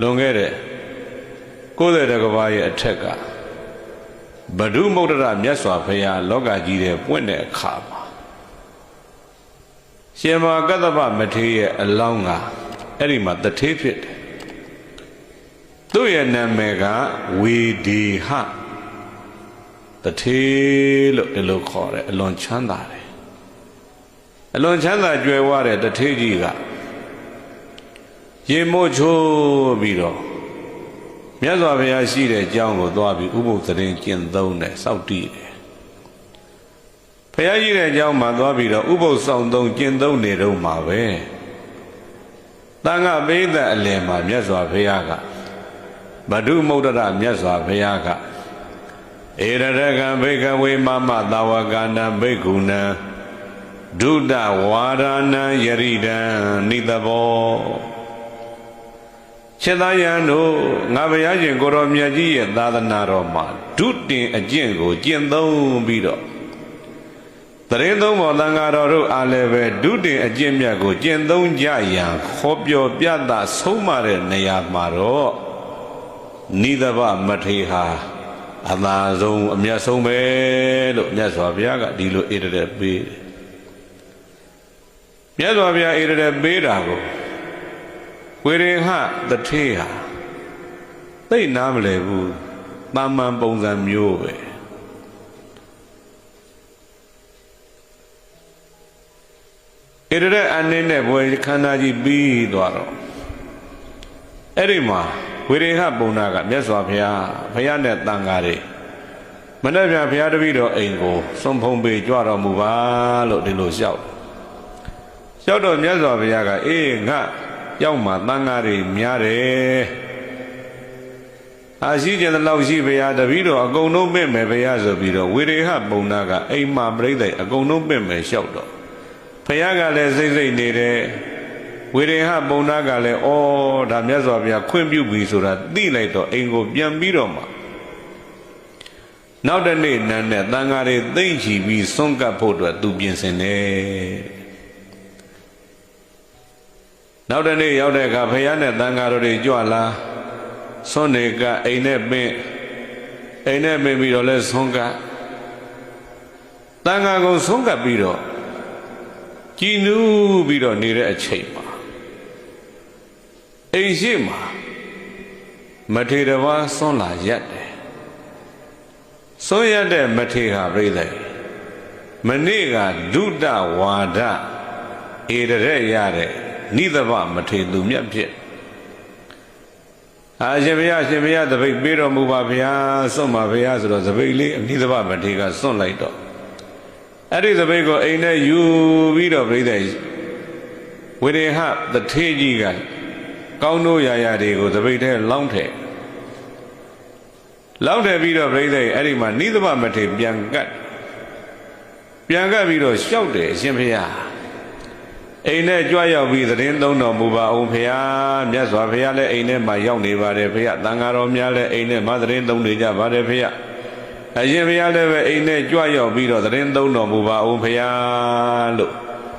လွန်ခဲ့တဲ့90 ကဘာရဲ့အထက်ကဘဒုမုဒ္ဒရမြတ်စွာဘုရားလောကကြီးထဲပွင့်တဲ့အခါမှာရှင်မကတ္တဗမထေရရဲ့အလောင်းကအဲ့ဒီမှာတထေးဖြစ်တယ်သူ့ရဲ့နာမည်ကဝေဒီဟတထေးလို့ဒီလိုခေါ်တယ်အလွန်ချမ်းသာတယ်အလွန်ချမ်းသာကြွယ်ဝတဲ့တထေးကြီးကရေမို့ချိုးပြီးတော့မြတ်စွာဘုရားရှိတဲ့ကျောင်းကိုသွားပြီးဥပုသ်သတင်းကျင့်သုံးတယ်စောင့်တည်တယ်ဘုရားရှိတဲ့ကျောင်းမှာသွားပြီးတော့ဥပုသ်ဆောင်သုံးကျင့်သုံးနေတော့မှာပဲတန်ခါပိဋကအလယ်မှာမြတ်စွာဘုရားကဘဒုမုဒ္ဒရမြတ်စွာဘုရားကဧရရကံဘိကဝေမမသာဝကနံဘိက္ခုနံဒုဒဝါရဏံယရိဒံနိတဘောခြေသားရန်တို့ငါဘုရားရှင်ကိုရောမြတ်ကြီးရဲ့သာသနာတော်မှာဒုတင်အကျင့်ကိုကျင့်သုံးပြီးတော့တရင်သုံးပေါ်သံဃာတော်တို့အားလည်းပဲဒုတင်အကျင့်မြတ်ကိုကျင့်သုံးကြရန်ခေါ်ပြောပြတာဆုံးမတဲ့နေရာမှာတော့နိသဗမထေရဟာအသာဆုံးအမြတ်ဆုံးပဲလို့မြတ်စွာဘုရားကဒီလိုဣတရက်ပေးတယ်မြတ်စွာဘုရားဣတရက်ပေးတာကိုဝေရင်ဟတထေးဟာသိနားမလဲဘူးတာမန်ပုံစံမျိုးပဲဣတရက်အနေနဲ့ဘွယ်ခန္ဓာကြီးပြီးသွားတော့အဲ့ဒီမှာဝေရင်ဟပုံနာကမြတ်စွာဘုရားနဲ့တန်ဃာတွေမနေ့ပြန်ဘုရားတပည့်တော်အိမ်ကိုစွန့်ဖုံးပေးကြွတော်မူပါလို့ဒီလိုလျှောက်တော့မြတ်စွာဘုရားကအေးငါရောက်မှတန်ဃာတွေများတယ်အာရှိကျင်တဲ့လောက်ရှိဘုရားတပည့်တော်အကုန်လုံးပြင့်မယ်ဘုရားဆိုပြီးတော့ဝေရင်ဟပုံနာကအိမ်မှာပြိဿအကုန်လုံးပြင့်မယ်လျှောက်တော့ဘုရားကလည်းစိတ်နေတယ်ဝေရင်ဟပုံနာကလည်းဩဒါမြတ်စွာဘုရားခွင့်ပြုပြီဆိုတာသိလိုက်တော့အိမ်ကိုပြန်ပြီးတော့မှနောက်တနေ့နန်းနဲ့တန်ဃာတွေသိမ့်ချီပြီးစွန့်ကပ်ဖို့အတွက်သူပြင်ဆင်တယ်နောက်တနေ့ရောက်တဲ့အခါဘုရားနဲ့တန်ဃာတော်တွေကြွလာစွန့်နေကအိမ်နဲ့ပင်ပြီးတော့လဲစွန့်ကတန်ဃာကုံစွန့်ကပ်ပြီးတော့ကြည်နူးပြီးတော့နေတဲ့အချိန်မှာအိမ်ရှိမှာမထေရတစ်ပါးစွန့်လာရက်တယ်စွန့်ရက်တဲ့မထေရဟာပြိဿမနေ့ကဒုဒဝါဒဧရရက်ရတဲ့နိသဗမထေရသူမြတ်ဖြစ်ရှင်ဘုရားသပိတ်ပေးတော်မူပါဗျာစွန့်ပါဗျာဆိုတော့သပိတ်လေးနိသဗမထေရကစွန့်လိုက်တော့အဲ့ဒီသပိတ်ကိုအိမ်ထဲယူပြီးတော့ပြိဿဝေရင်ဟတထေးကြီးကကောင်းတို့ရာတွေကိုသပိတ်ထဲလောင်းထည့်ပြီးတော့ပြိဿအဲ့ဒီမှာနိသဗမထေရပြန်ကပ်ပြီးတော့လျှောက်တယ်အရှင်ဘုရားအိမ်နဲ့ကြွရောက်ပြီးသတင်းသုံးတော်မူပါအောင်ဘုရားမြတ်စွာဘုရားလည်းအိမ်ထဲမှာရောက်နေပါတယ်ဘုရားတန်ဃာတော်များလည်းအိမ်ထဲမှာသတင်းသုံးနေကြပါတယ်ဘုရားအရှင်ဘုရားလည်းပဲအိမ်နဲ့ကြွရောက်ပြီးတော့သတင်းသုံးတော်မူပါအောင်ဘုရားလို့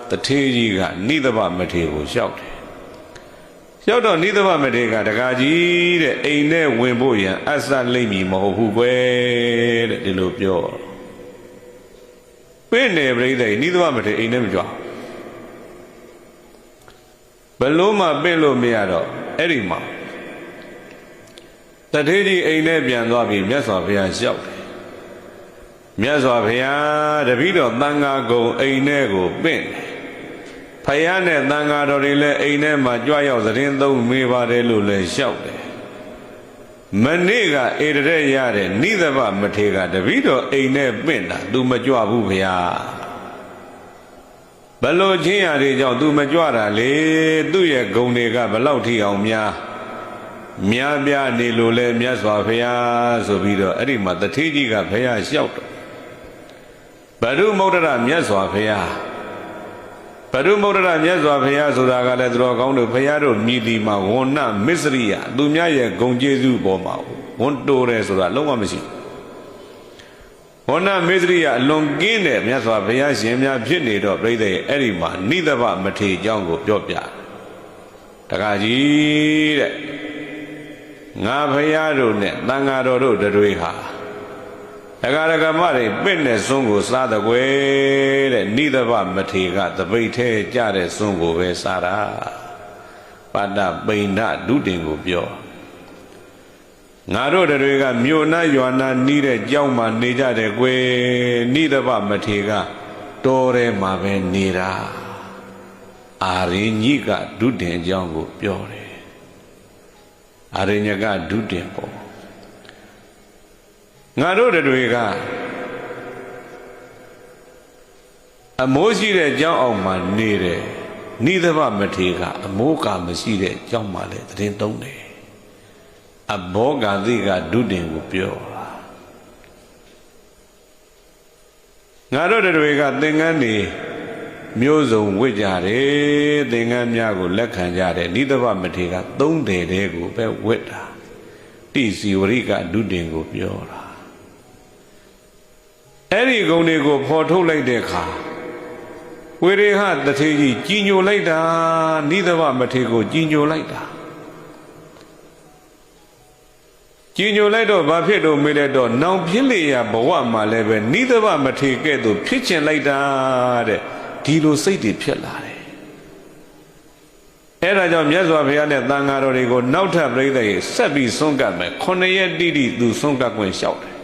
တထေးကြီးကနိသဗမထေရကိုလျှောက်တယ်လျှောက်တော့နိသဗမထေရကတကားကြီးတဲ့အိမ်နဲ့ဝင်ဖို့ရန်အစလိမ့်မည်မဟုတ်ဘူးကွယ်တဲ့ဒီလိုပြောပြင်းနေပြိဿနိသဗမထေရအိမ်နဲ့မကြွဘလို့မှပြင့်လို့မရတော့အဲ့ဒီမှာတထေးကြီးအိမ်နဲ့ပြန်သွားပြီးမြတ်စွာဘုရားလျှောက်တယ်မြတ်စွာဘုရားတပည့်တော်တန်ဃာကုံအိမ်ထဲကိုပြင့်တယ်ဖယားနဲ့တန်ဃာတော်တွေလည်းအိမ်ထဲမှာကြွရောက်သတင်းသုံးမေးပါတယ်လို့လည်းလျှောက်တယ်မနေ့ကဧရရက်ရတဲ့နိသဗမထေရကတပည့်တော်အိမ်ထဲပြင့်တာ तू မကြွဘူးဘုရားဘလို့ချင်းရတွေကြောင့် तू မကြွတာလေသူ့ရဲ့ဂုဏ်တွေကဘလောက်ထိအောင်များပြားနေလို့လဲမြတ်စွာဘုရားဆိုပြီးတော့အဲ့ဒီမှာတထေးကြီးကဘုရားလျှောက်တော့ဘဒုမုဒ္ဒရမြတ်စွာဘုရားဘဒုမုဒ္ဒရမြတ်စွာဘုရားဆိုတာကလည်းသူတော်ကောင်းတို့ဘုရားတို့မြည်ဒီမှာဝဏ္ဏမစ္စရိယသူများရဲ့ဂုဏ်ကျေးဇူးပေါ်မှာဝန်တိုးတယ်ဆိုတာလုံးဝမရှိဝဏ္ဏမစ္စရိယအလွန်ကင်းတဲ့မြတ်စွာဘုရားရှင်များဖြစ်နေတော့ပြိဿရဲ့အဲ့ဒီမှာနိသဗမထေရအကြောင်းကိုပြောပြတကားကြီးတဲ့ ငါဖရာတို့နဲ့တန်ဃာတော်တို့တွေဟာအဂါရကမတွေပင့်တဲ့စွန်းကိုစားတဲ့ကွယ်တဲ့နိသဗမထေကတပိတ်ထဲကြတဲ့စွန်းကိုပဲစားတာပါဒပိဏဒုတင်ကိုပြောငါတို့တွေကမြို့နာရွာနာနီးတဲ့ကြောင်းမှာနေကြတယ်ကွယ်နိသဗမထေကတော်ထဲမှာပဲနေတာအာရိညိကဒုတင်အကြောင်းကိုပြောတယ်အာရိညကဒုတင်ပေါ့ငါတို့တွေကအမိုးရှိတဲ့ကျောင်းအောင်မှာနေတယ်နိသဗမထေကအမိုးကမရှိတဲ့ကျောင်းမှာလည်းတရင်သုံးတယ်အဘောဂတိကဒုတင်ကိုပြောတာငါတို့တွေကသင်္ကန်းနေမျိုးစုံဝစ်ကြတယ်သင်္ကန်းများကိုလက်ခံကြတယ်နိသဗမထေကသုံးတယ်တဲ့ကိုပဲဝစ်တာတိစီဝရိကဒုတင်ကိုပြောတာအဲ့ဒီဂုဏ်တွေကိုဖော်ထုတ်လိုက်တဲ့အခါဝေရေဟတထေကြီးကြီးညိုလိုက်တာနိသဗမထေကိုကြီးညိုလိုက်တာကြီးညိုလိုက်တော့ဘာဖြစ်လို့မေးလိုက်တော့နောင်ဖြစ်လေရဘဝမှာလည်းပဲနိသဗမထေကဲ့သို့ဖြစ်ချင်လိုက်တာတဲ့ဒီလိုစိတ်တွေဖြစ်လာတယ်အဲ့ဒါကြောင့်မြတ်စွာဘုရားနဲ့သံဃာတော်တွေကိုနောက်ထပ်ပြိဿရေဆက်ပြီးဆုံးကပ်မယ်9 ရက်တိတိသူဆုံးကပ်ခွင့်လျှောက်တယ်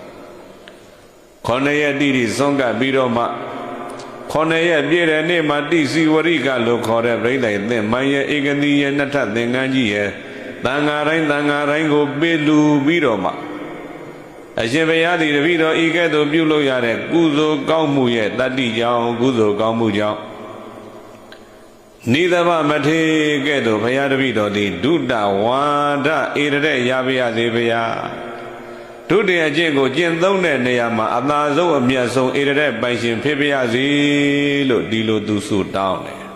9 ရက်တိတိဆုံးကပ်ပြီးတော့မှ9 ရက်ပြည့်တဲ့နေ့မှာတိစီဝရိကလို့ခေါ်တဲ့ပြိဿရေသင်မိုင်းရဲ့ဧကတိရဲ့နှစ်ထပ်သင်္ကန်းကြီးရဲ့သံဃာတိုင်းကိုပေးလူပြီးတော့မှအရှင်ဘုရားသည်တပည့်တော်ဤကဲ့သို့ပြုလုပ်ရတဲ့ကုသိုလ်ကောင်းမှုရဲ့တတ္တိကြောင့်ကုသိုလ်ကောင်းမှုကြောင့်နိသဗမထေကဲ့သို့ဘုရားတပည့်တော်သည်ဒုတဝါဒဧရတဲ့ရပါရစေဘုရားဒုတိယအကျင့်ကိုကျင့်သုံးတဲ့နေရာမှာအသာဆုံးအမြတ်ဆုံးဧရတဲ့ပိုင်ရှင်ဖြစ်ပါရစေလို့ဒီလိုသူဆုတောင်းတယ်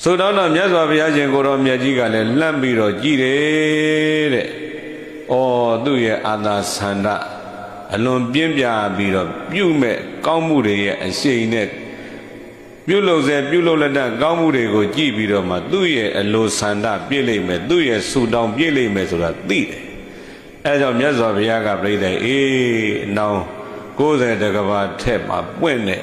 ဆုတောင်းတော့မြတ်စွာဘုရားရှင်ကိုတော်မြတ်ကြီးကလည်းလှမ်းပြီးတော့ကြည်တယ်တဲ့။အော်သူ့ရဲ့အာသာဆန္ဒအလွန်ပြင်းပြပြီးတော့ပြုမဲ့ကောင်းမှုတွေရဲ့အရှိန်နဲ့ပြုလုပ်စေပြုလုပ်လက်တကောင်းမှုတွေကိုကြည်ပြီးတော့မှသူ့ရဲ့အလိုဆန္ဒပြည့်လိမ့်မယ်သူ့ရဲ့ဆုတောင်းပြည့်လိမ့်မယ်ဆိုတာသိတယ်။အဲကြောင့်မြတ်စွာဘုရားကပြိဿအေးနောင်90တကဘာထက်မှာပွင့်တဲ့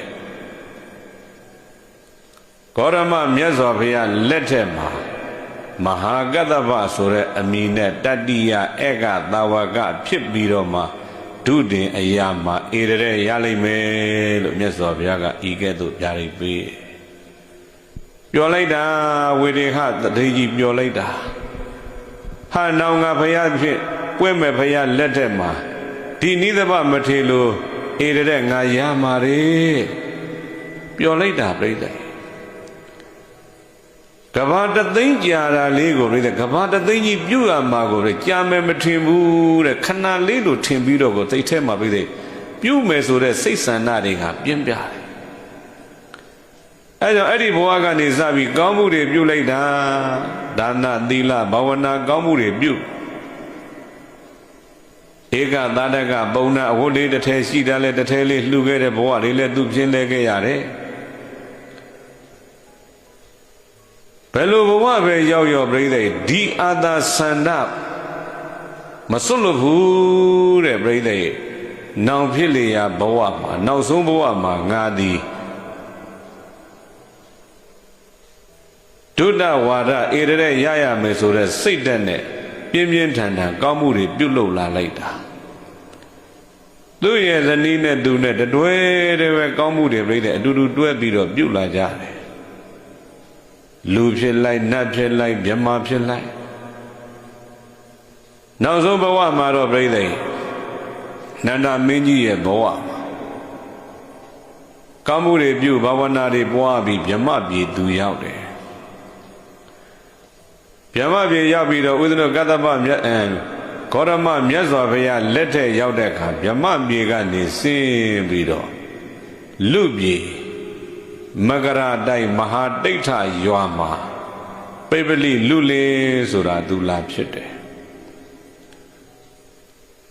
ဂေါရမမြတ်စွာဘုရားလက်ထက်မှာမဟာကတ္တဗဆိုတဲ့အမည်နဲ့တတ္တိယဧကသာဝကဖြစ်ပြီးတော့မှဒုတင်အရာမှာဧရတဲ့ရလိမ့်မယ်လို့မြတ်စွာဘုရားကဤကဲ့သို့ပြရိပ်ပေးပြောလိုက်တာဝေဒေဟတထေကြီးပြောလိုက်တာဟာနောင်ကဘုရားဖြစ်ပွင့်မဲ့ဘုရားလက်ထက်မှာဒီနိသဗမထေလိုဧရတဲ့ငါရမှာလေပြောလိုက်တာပြိဿကဘာတသိန်းကြာတာလေးကိုပြိဿကဘာတသိန်းကြီးပြုတ်ရမှာကိုပြကြာမယ်မထင်ဘူးတဲ့ခဏလေးလို့ထင်ပြီးတော့ကိုသိထဲမှာပြိဿပြုတ်မယ်ဆိုတဲ့စိတ်ဆန္ဒတွေကပြင်းပြတယ်အဲကြောင့်အဲ့ဒီဘဝကနေစပြီးကောင်းမှုတွေပြုတ်လိုက်တာဒါနသီလဘာဝနာကောင်းမှုတွေပြုတ်ဧကသာတကပုံနာအဝတ်လေးတစ်ထည်ရှိတယ်လဲတစ်ထည်လေးလှူခဲ့တဲ့ဘဝလေးလဲသူပြင်းလဲခဲ့ရတယ်ဘယ်လိုဘဝပဲရောက်ရောက်ပြိဿဒီအာသာဆန္ဒမစွတ်လို့ဘူးတဲ့ပြိဿနောင်ဖြစ်လေရာဘဝမှာနောက်ဆုံးဘဝမှာငါသည်ဒုဒ္ဒဝါဒဧရတဲ့ရရမယ်ဆိုတဲ့စိတ်ဓာတ်နဲ့ပြင်းပြင်းထန်ထန်ကောင်းမှုတွေပြုလုပ်လာလိုက်တာသူ့ရဲ့ဇနီးနဲ့သူနဲ့တွဲတဲ့ပဲကောင်းမှုတွေပြိဿအတူတူတွဲပြီးတော့ပြုလာကြတယ်လူဖြစ်လိုက်နတ်ဖြစ်လိုက်မြမဖြစ်လိုက်နောက်ဆုံးဘဝမှာတော့ပြိဿနန္ဒမင်းကြီးရဲ့ဘဝကောင်းမှုတွေပြုဘာဝနာတွေပွားပြီးမြမပြည်သူရောက်တယ်မြမပြည်ရောက်ပြီးတော့ဥဒ္ဒနကတ္တပမြတ်ဂေါရမမြတ်စွာဘုရားလက်ထက်ရောက်တဲ့အခါမြမပြည်ကနေဆင်းပြီးတော့လူပြည်မကရာတိုင်းမဟာတိဋ္ဌရွာမှာပိပလိလူလင်ဆိုတာသူလာဖြစ်တယ်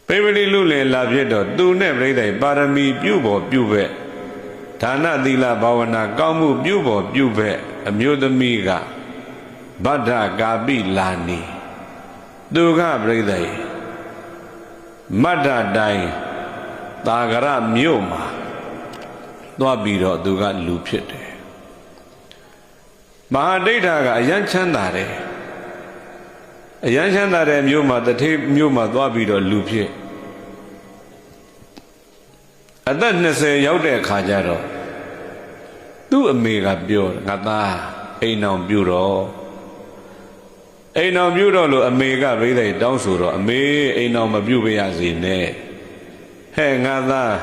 ပိပလိလူလင်လာဖြစ်တော့သူနဲ့ပြိဿပါရမီပြုဖို့ပြုပဲဒါနသီလဘာဝနာကောင်းမှုပြုဖို့ပြုပဲအမျိုးသမီးကဗဒ္ဒကာပိလာနီ သူကပြိဿယမတ္တတိုင်သာဂရမြို့မှာသွားပြီးတော့သူကလူဖြစ်တယ်မဟာဒိဋ္ဌာကအယံချမ်းသာတယ်အယံချမ်းသာတဲ့မြို့မှာတထေးမြို့မှာသွားပြီးတော့လူဖြစ်အသက်20ရောက်တဲ့အခါကျတော့သူ့အမေကပြောတယ်ငါသားအိမ်အောင်ပြုတော့အိမ်အောင်ပြုတော့လို့အမေကပြိဿတောင်းဆိုတော့အမေအိမ်အောင်မပြုပါရစေနဲ့ဟဲ့ငါသား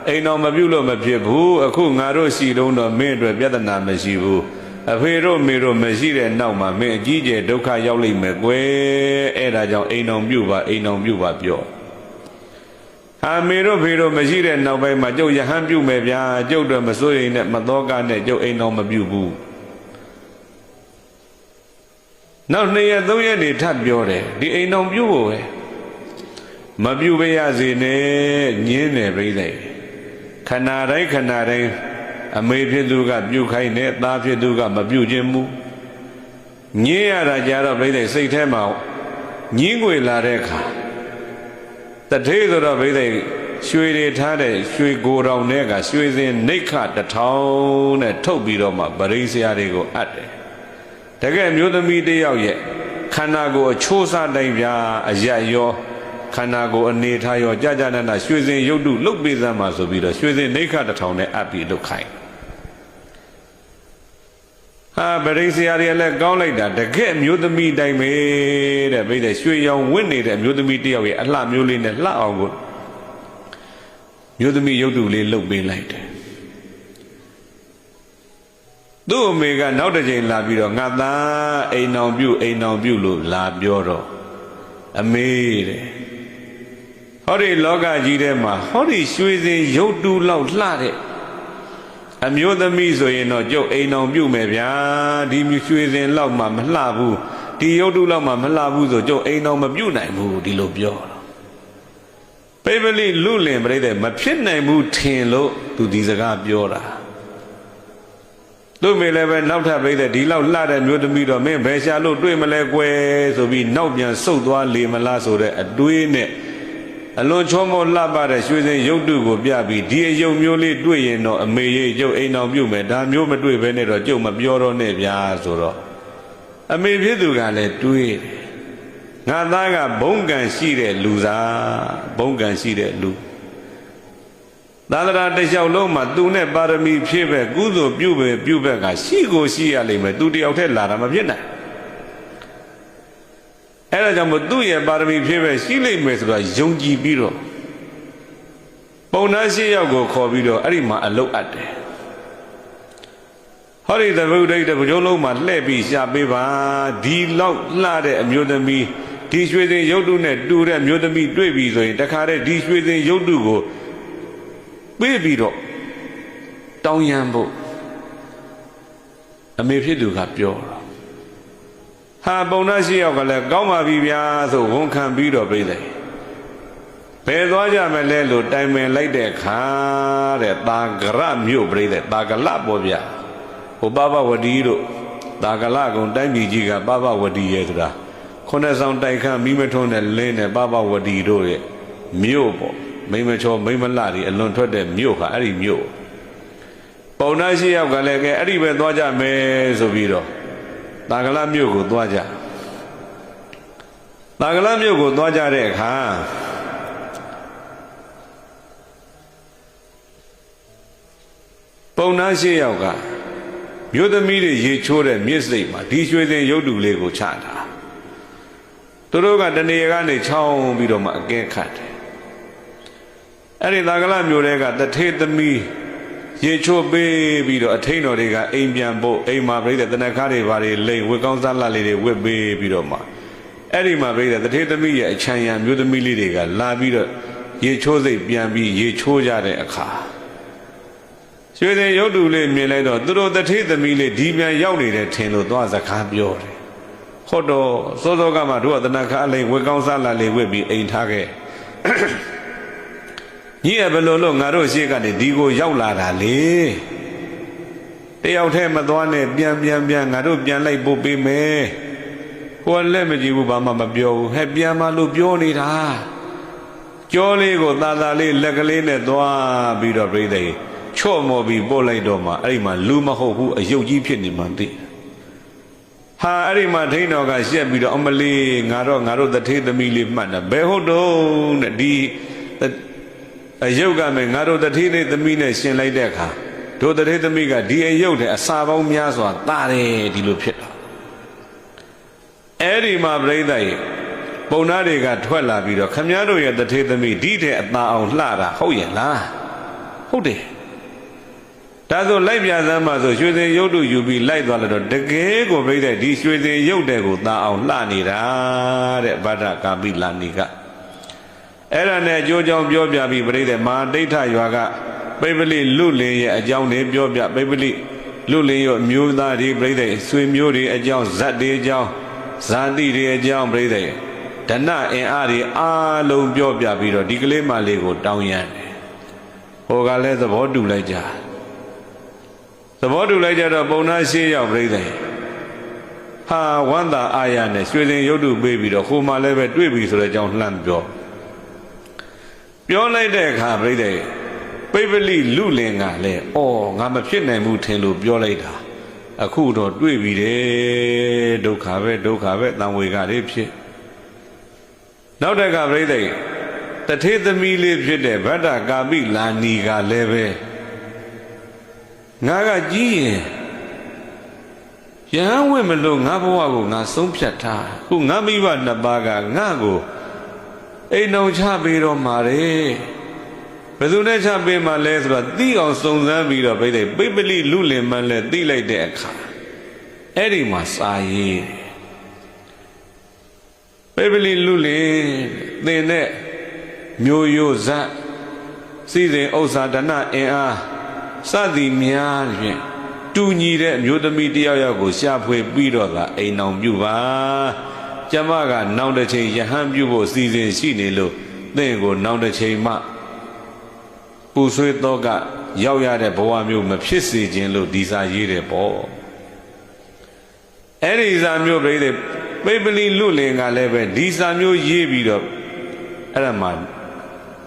အိမ်အောင်မပြုလို့မဖြစ်ဘူးအခုငါတို့ရှိတုံးတော့မင်းအတွက်ပြဿနာမရှိဘူးအဖေတို့မေတို့မရှိတဲ့နောက်မှာမင်းအကြီးကျယ်ဒုက္ခရောက်လိမ့်မယ်ကွယ်အဲ့ဒါကြောင့်အိမ်အောင်ပြုပါအိမ်အောင်ပြုပါပြောဟာမေတို့ဖေတို့မရှိတဲ့နောက်ပိုင်းမှာကျုပ်ယဟန်ပြုမယ်ဗျာကျုပ်တော့မစိုးရိမ်နဲ့မတော်ကနဲ့ကျုပ်အိမ်အောင်မပြုဘူးနောက်2ရက်3ရက်နေထပ်ပြောတယ်ဒီအိမ်အောင်ပြုဖို့ပဲမပြုပါရစေနဲ့ညင်းတယ်ပြိဿခဏတိုင်းခဏတိုင်းအမေဖြစ်သူကပြုခိုင်းတယ်သားဖြစ်သူကမပြုခြင်းမူညင်းရတာကြတော့ပြိဿစိတ်ထဲမှာညင်းငွေလာတဲ့အခါတထေးဆိုတော့ပြိဿရွှေတွေထားတဲ့ရွှေကိုယ်တော်နဲ့ကရွှေစင်နှိတ်ခ1000နဲ့ထုတ်ပြီးတော့မှပရိဆရာတွေကိုအပ်တယ်တကယ်မျိုးသမီးတယောက်ရဲ့ခန္ဓာကိုယ်အချိုးစားတိုင်းပြအရရောခန္ဓာကိုယ်အနေထားရောကြာကြာနာနာရွှေစင်ရုပ်တုလုတ်ပေးစမ်းပါဆိုပြီးတော့ရွှေစင်နှိတ်ခ1000နဲ့အပ်ပြီးလုတ်ခိုင်းဟာပရိဆရာတွေလည်းကောင်းလိုက်တာတကယ်မျိုးသမီးတိုင်းပဲတဲ့ပြိဿရွှေရောင်ဝင့်နေတဲ့အမျိုးသမီးတယောက်ရဲ့အလှမျိုးလေးနဲ့လှအောင်ကိုမျိုးသမီးရုပ်တုလေးလုတ်ပေးလိုက်တယ်သူ့အမေကနောက်တစ်ချိန်လာပြီးတော့ငါသားအိမ်အောင်ပြုလို့လာပြောတော့အမေတဲ့ဟောဒီလောကကြီးထဲမှာဟောဒီရွှေစင်ရုပ်တုလောက်လှတဲ့အမျိုးသမီးဆိုရင်တော့ကျုပ်အိမ်အောင်ပြုမယ်ဗျာဒီရွှေစင်လောက်မှမလှဘူးဒီရုပ်တုလောက်မှမလှဘူးဆိုကျုပ်အိမ်အောင်မပြုနိုင်ဘူးဒီလိုပြောတော့ပိပလိလူလင်ပြိဿမဖြစ်နိုင်ဘူးထင်လို့သူဒီစကားပြောတာတို့မေလည်းပဲနောက်ထပ်ပြိဿဒီလောက်လှတဲ့မျိုးသမီးတော့မင်းဘယ်ရှာလို့တွေ့မလဲကွယ်ဆိုပြီးနောက်ပြန်ဆုတ်သွားလေမလားဆိုတဲ့အတွေးနဲ့အလွန်ချောမောလှပတဲ့ရွှေစင်ရုပ်တုကိုပြပြီးဒီအယုံမျိုးလေးတွေ့ရင်တော့အမေရဲ့ကျုပ်အိမ်အောင်ပြုမယ်ဒါမျိုးမတွေ့ဘဲနဲ့တော့ကျုပ်မပြောတော့နဲ့ဗျာဆိုတော့အမေဖြစ်သူကလည်းတွေးတယ်ငါသားကဘုံကံရှိတဲ့လူစားဘုံကံရှိတဲ့လူသာသနာတစ်လျှောက်လုံးမှာသူနဲ့ပါရမီဖြည့်ပဲကုသိုလ်ပြုဘက်ကရှိကိုရှိရလိမ့်မယ်သူတယောက်တည်းလာတာမဖြစ်နိုင်အဲ့ဒါကြောင့်မို့သူ့ရဲ့ပါရမီဖြည့်ပဲရှိလိမ့်မယ်ဆိုတော့ယုံကြည်ပြီးတော့ပုံနာရှိယောက်ကိုခေါ်ပြီးတော့အဲ့ဒီမှာအလုတ်အပ်တယ်ဟောဒီသဗုဒ္ဓိတပကြုံလုံးမှာလှည့်ပြီးရှာပေးပါဒီလောက်လှတဲ့အမျိုးသမီးဒီရွှေစင်ရုပ်တုနဲ့တူတဲ့မျိုးသမီးတွေ့ပြီဆိုရင်တခါတည်းဒီရွှေစင်ရုပ်တုကိုပေးပြီးတော့တောင်းရန်ဖို့အမေဖြစ်သူကပြောတော့ဟာပုံနာရှိယောက်ကလည်းကောင်းပါပြီဗျာဆိုဝန်ခံပြီးတော့ပြိဿဘယ်သွားကြမလဲလို့တိုင်ပင်လိုက်တဲ့ခါတဲ့တာဂရမြို့ပြိဿတာဂလပေါ့ဗျာဟိုပပဝတီတို့တာဂလကုံတိုင်းပြည်ကြီးကပပဝတီရဲ့ဆိုတာခုနှစ်ဆောင်တိုင်ခန့်မိမထွန်းတဲ့လင်းနဲ့ပပဝတီတို့ရဲ့မြို့ပေါ့မိမချောမိမလှတွေအလွန်ထွက်တဲ့မြို့ဟာအဲ့ဒီမြို့ပုံနာရှိယောက်ကလည်းကဲအဲ့ဒီပဲသွားကြမယ်ဆိုပြီးတော့တာဂလမြို့ကိုသွားကြတာဂလမြို့ကိုသွားကြတဲ့အခါပုံနာရှိယောက်ကမြို့သမီးတွေရေချိုးတဲ့မြစ်စိတ်မှာဒီရွှေစင်ရုပ်တုလေးကိုချတာသူတို့ကတနေရာကနေချောင်းပြီးတော့မှအကဲခတ်တယ်အဲ့ဒီသာဂလမြို့တွေကတထေးသမီးရေချိုးပေးပြီးတော့အထိန်တော်တွေကအိမ်ပြန်ဖို့အိမ်မှာပြိတဲ့တနခါတွေဘာတွေလိမ့်ဝက်ကောင်းစားလှလေးတွေဝက်ပေးပြီးတော့မှအဲ့ဒီမှာပြိတဲ့တထေးသမီးရဲ့အချမ်းရံမြို့သမီးလေးတွေကလာပြီးတော့ရေချိုးစိတ်ပြန်ပြီးရေချိုးကြတဲ့အခါရွှေစင်ရုပ်တုလေးမြင်လိုက်တော့သူတို့တထေးသမီးလေးဒီပြန်ရောက်နေတယ်ထင်လို့သွားစကားပြောတယ်ဟုတ်တော့စောစောကမှတို့ကတနခါလိမ့်ဝက်ကောင်းစားလှလေးဝက်ပြီးအိမ်ထားခဲ့ညီရဘယ်လိုလို့ငါတို့ရှေ့ကနေဒီကိုရောက်လာတာလေတယောက်တည်းမသွားနဲ့ပြန်ငါတို့ပြန်လိုက်ပို့ပေးမယ်ဟ ဟိုလက်မကြည့်ဘူးဘာမှမပြောဘူးဟဲ့ပြန်မလို့ပြောနေတာကြောလေးကိုသာသာလေးလက်ကလေးနဲ့သွားပြီးတော့ပြိဿချော့မော်ပြီးပို့လိုက်တော့မှအဲ့ဒီမှာလူမဟုတ်ဘူးအယုတ်ကြီးဖြစ်နေမှသိဟာအဲ့ဒီမှာထိန်းတော်ကရှက်ပြီးတော့အမလေးငါတို့တထေးသမီးလေးမှတ်တယ်ဘယ်ဟုတ်တော့တဲ့ဒီအယုတ်ကမဲ့ငါတို့တထေးလေးသမီးနဲ့ရှင်လိုက်တဲ့အခါတို့တထေးသမီးကဒီအယုတ်တဲ့အစာပေါင်းများစွာတာတယ်ဒီလိုဖြစ်တာအဲ့ဒီမှာပြိဿရဲ့ပုံနာတွေကထွက်လာပြီးတော့ခမည်းတော်ရဲ့တထေးသမီးဒီတဲ့အသာအောင်လှတာဟုတ်ရဲ့လားဟုတ်တယ်ဒါဆိုလိုက်ပြသမ်းမှာဆိုရွှေစင်ရုပ်တုယူပြီးလိုက်သွားလို့တော့တကယ်ကိုပြိဿဒီရွှေစင်ရုပ်တဲ့ကိုသာအောင်လှနေတာတဲ့ဗဒ္ဒကာပိလာနီကအဲ့ဒါနဲ့အကျိုးကြောင့်ပြောပြပြီးပြိဿမဟာဒိဋ္ဌရွာကပိပလိလူလင်ရဲ့အကြောင်းတွေပြောပြပိပလိလူလင်ရဲ့အမျိုးသားတွေပြိဿဆွေမျိုးတွေအကြောင်းဇတ်တွေအကြောင်းဇာတိတွေအကြောင်းပြိဿဒဏအင်အားတွေအားလုံးပြောပြပြီးတော့ဒီကလေးမလေးကိုတောင်းရမ်းတယ်ဟိုကလည်းသဘောတူလိုက်ကြသဘောတူလိုက်ကြတော့ပုံနာရှေ့ရောက်ပြိဿဟာဝန္တာအာရနဲ့ရွှေစင်ရုပ်တုပေးပြီးတော့ဟိုမှလည်းပဲတွေ့ပြီဆိုတဲ့အကြောင်းလှမ်းပြောလိုက်တဲ့အခါပြိဿပိပလိလူလင်ကလည်းအော်ငါမဖြစ်နိုင်ဘူးထင်လို့ပြောလိုက်တာအခုတော့တွေ့ပြီတဲ့ဒုက္ခပဲတန်ဝေကလေးဖြစ်နောက်တက်ကပြိဿတထေးသမီးလေးဖြစ်တဲ့ဗဒ္ဒကာပိလာနီကလည်းပဲငါကကြီးရင်ရဟန်းဝင့်မလို့ငါဘဝကိုငါဆုံးဖြတ်ထားခုငါမိဘနှစ်ပါးကငါ့ကိုအိမ်အောင်ချပေးတော့မှာတဲ့ဘယ်သူနဲ့ချပေးမှာလဲဆိုတော့သိအောင်စုံစမ်းပြီးတော့ပြိဿပိပလိလူလင်မှန်းလဲသိလိုက်တဲ့အခါအဲ့ဒီမှာစာရေးပိပလိလူလင်သင်တဲ့မျိုးရိုးဇတ်စီစဉ်ဥစ္စာဒဏအင်အားစသည်များဖြင့်တူညီတဲ့အမျိုးသမီးတယောက်ယောက်ကိုရှာဖွေပြီးတော့ကအိမ်အောင်ပြုပါကျမကနောက်တစ်ချိန်ယဟန်ပြုဖို့စီစဉ်ရှိနေလို့သင်ကိုနောက်တစ်ချိန်မှပူဆွေးတော့ကရောက်ရတဲ့ဘဝမျိုးမဖြစ်စေခြင်းလို့ဒီစာရေးတယ်ပေါ့အဲ့ဒီစာမျိုးပြိဿပိပလိလူလင်ကလည်းပဲဒီစာမျိုးရေးပြီးတော့အဲ့ဒါမှ